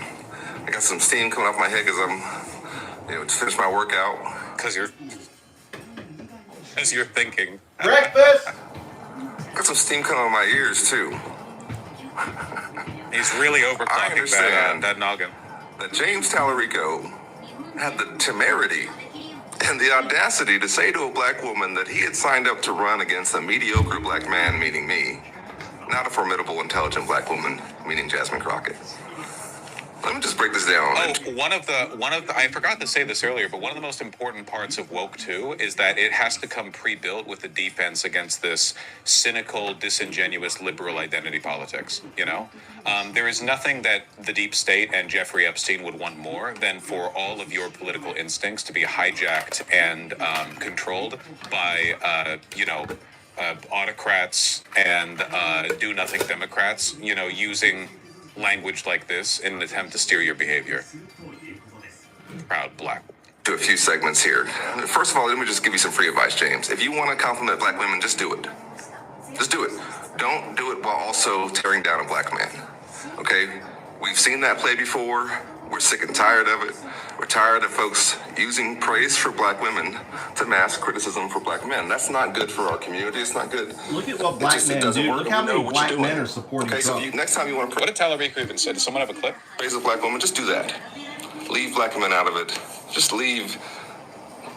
I got some steam coming off my head because I'm, to finish my workout. Because you're thinking. Breakfast. Got some steam coming out of my ears too. He's really overclocking that noggin. That James Tallarico had the temerity and the audacity to say to a black woman that he had signed up to run against a mediocre black man, meaning me, not a formidable, intelligent black woman, meaning Jasmine Crockett. Let me just break this down. Oh, one of the I forgot to say this earlier, but one of the most important parts of woke too is that it has to come pre-built with a defense against this cynical, disingenuous liberal identity politics. You know, there is nothing that the deep state and Jeffrey Epstein would want more than for all of your political instincts to be hijacked and controlled by autocrats and do-nothing Democrats. You know, using language like this in an attempt to steer your behavior. Proud black. To a few segments here. First of all, let me just give you some free advice, James. If you want to compliment black women, just do it. Just do it. Don't do it while also tearing down a black man. Okay? We've seen that play before. We're sick and tired of it. We're tired of folks using praise for black women to mask criticism for black men. That's not good for our community. It's not good. Look at what black men do. Look how many black men are supporting Trump. So next time you want to what did Tallarico even say? Does someone have a clip? Praise a black woman, just do that. Leave black women out of it. Just leave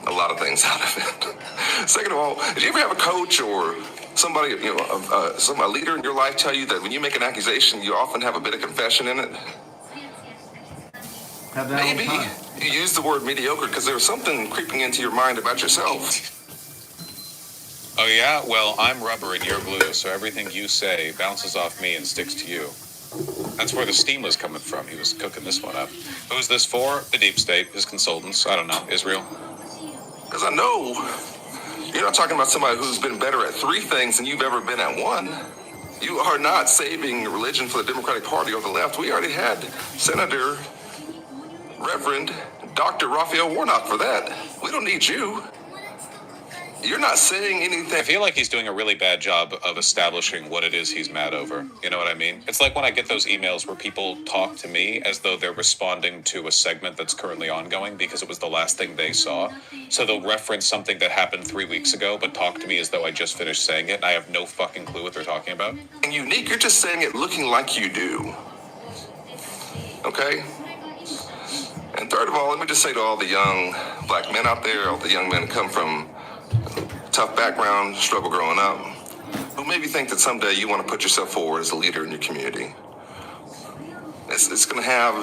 a lot of things out of it. Second of all, did you ever have a coach or somebody, a leader in your life tell you that when you make an accusation, you often have a bit of confession in it? Maybe you use the word mediocre because there was something creeping into your mind about yourself. Oh yeah? Well, I'm rubber and you're glue, so everything you say bounces off me and sticks to you. That's where the steam was coming from. He was cooking this one up. Who's this for? The deep state, his consultants. I don't know. Israel? Because I know you're not talking about somebody who's been better at 3 things than you've ever been at 1. You are not saving religion for the Democratic Party or the left. We already had Senator Reverend Dr. Raphael Warnock for that. We don't need you. You're not saying anything. I feel like he's doing a really bad job of establishing what it is he's mad over. You know what I mean? It's like when I get those emails where people talk to me as though they're responding to a segment that's currently ongoing because it was the last thing they saw. So they'll reference something that happened 3 weeks ago, but talk to me as though I just finished saying it and I have no fucking clue what they're talking about. Unique, you're just saying it looking like you do. Okay? And third of all, let me just say to all the young black men out there, all the young men who come from tough background, struggle growing up, who maybe think that someday you want to put yourself forward as a leader in your community. It's going to have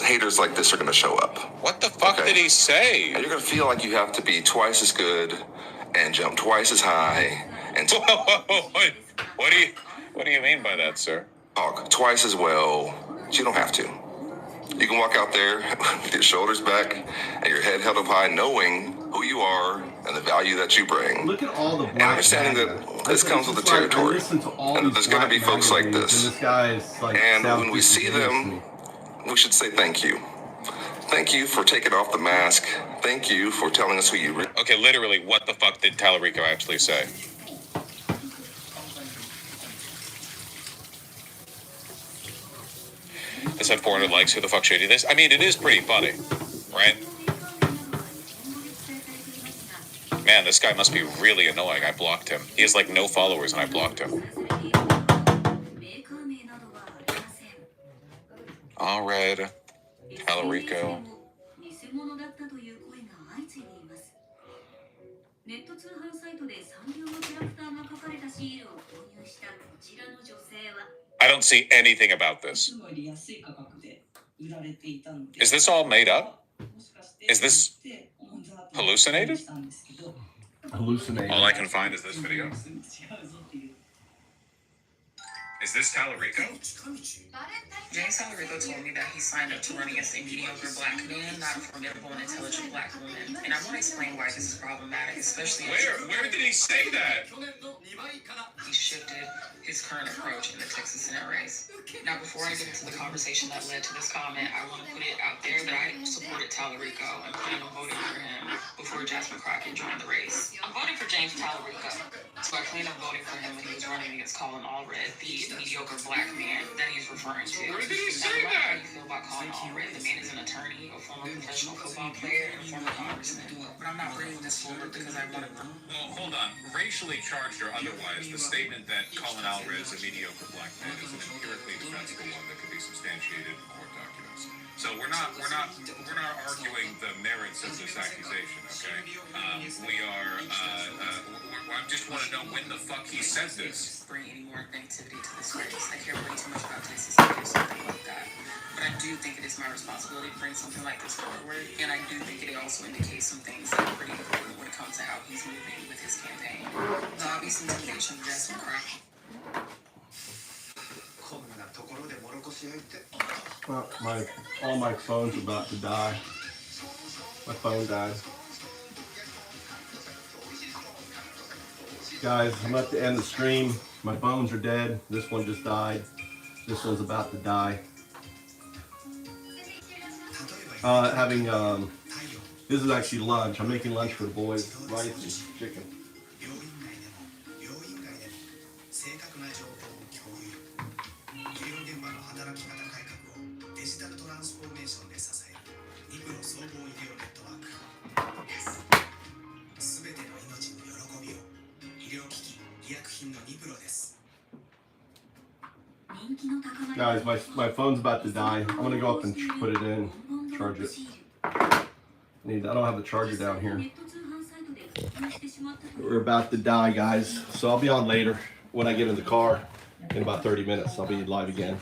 haters like this are going to show up. What the fuck did he say? And you're going to feel like you have to be twice as good and jump twice as high and what do you mean by that, sir? Talk twice as well. But you don't have to. You can walk out there with your shoulders back and your head held up high, knowing who you are and the value that you bring. Look at all the black And understanding that this comes with the territory. And that there's going to be folks like this. And this guy is like And South when we see African them, history. we should say thank you. Thank you for taking off the mask. Thank you for telling us who you really Okay, literally, what the fuck did Tallarico actually say? This had 400 likes. Who the fuck showed you this? I mean, it is pretty funny, right? Man, this guy must be really annoying. I blocked him. He has like no followers, and I blocked him. All red. Tallarico. ネット通販サイトでサンリオのキャラクターが描かれたシールを購入したこちらの女性は I don't see anything about this. Is this all made up? Is this hallucinated? Hallucinated. All I can find is this video. Is this Tallarico? James Tallarico told me that he signed up to run against a mediocre black man, not a formidable and intelligent black woman. And I want to explain why this is problematic, especially... Where did he say that? He shifted his current approach in the Texas Senate race. Now, before I get into the conversation that led to this comment, I want to put it out there that I supported Tallarico and plan on voting for him before Jasmine Crockett joined the race. I'm voting for James Tallarico. So I plan on voting for him when he was running against Colin Allred, the mediocre black man that he's referring to. Where did he say How that? do you feel about Colin Allred? The man is an attorney, a former professional football player, and a former congressman. But I'm not bringing this forward because I want to... Well, hold on. Racially charged or otherwise, the statement that Colin Allred is a mediocre black man is an empirically defensible one that could be substantiated in court documents. So we're not arguing the merits of this accusation, okay? We are. I just want to know when the fuck he said this. Bring any more negativity to this race. I care way too much about Texas to do something like that. But I do think it is my responsibility to bring something like this forward. And I do think it also indicates some things that are pretty important when it comes to how he's moving with his campaign. The obvious intimidation of Jasmine Crockett. Well, all my phone's about to die. My phone died. Guys, I'm about to end the stream. My phones are dead. This one just died. This one's about to die. This is actually lunch. I'm making lunch for the boys. Rice and chicken. Guys, my phone's about to die. I'm gonna go up and put it in, charge it. I don't have the charger down here. We're about to die, guys. So I'll be on later when I get in the car in about 30 minutes. I'll be live again.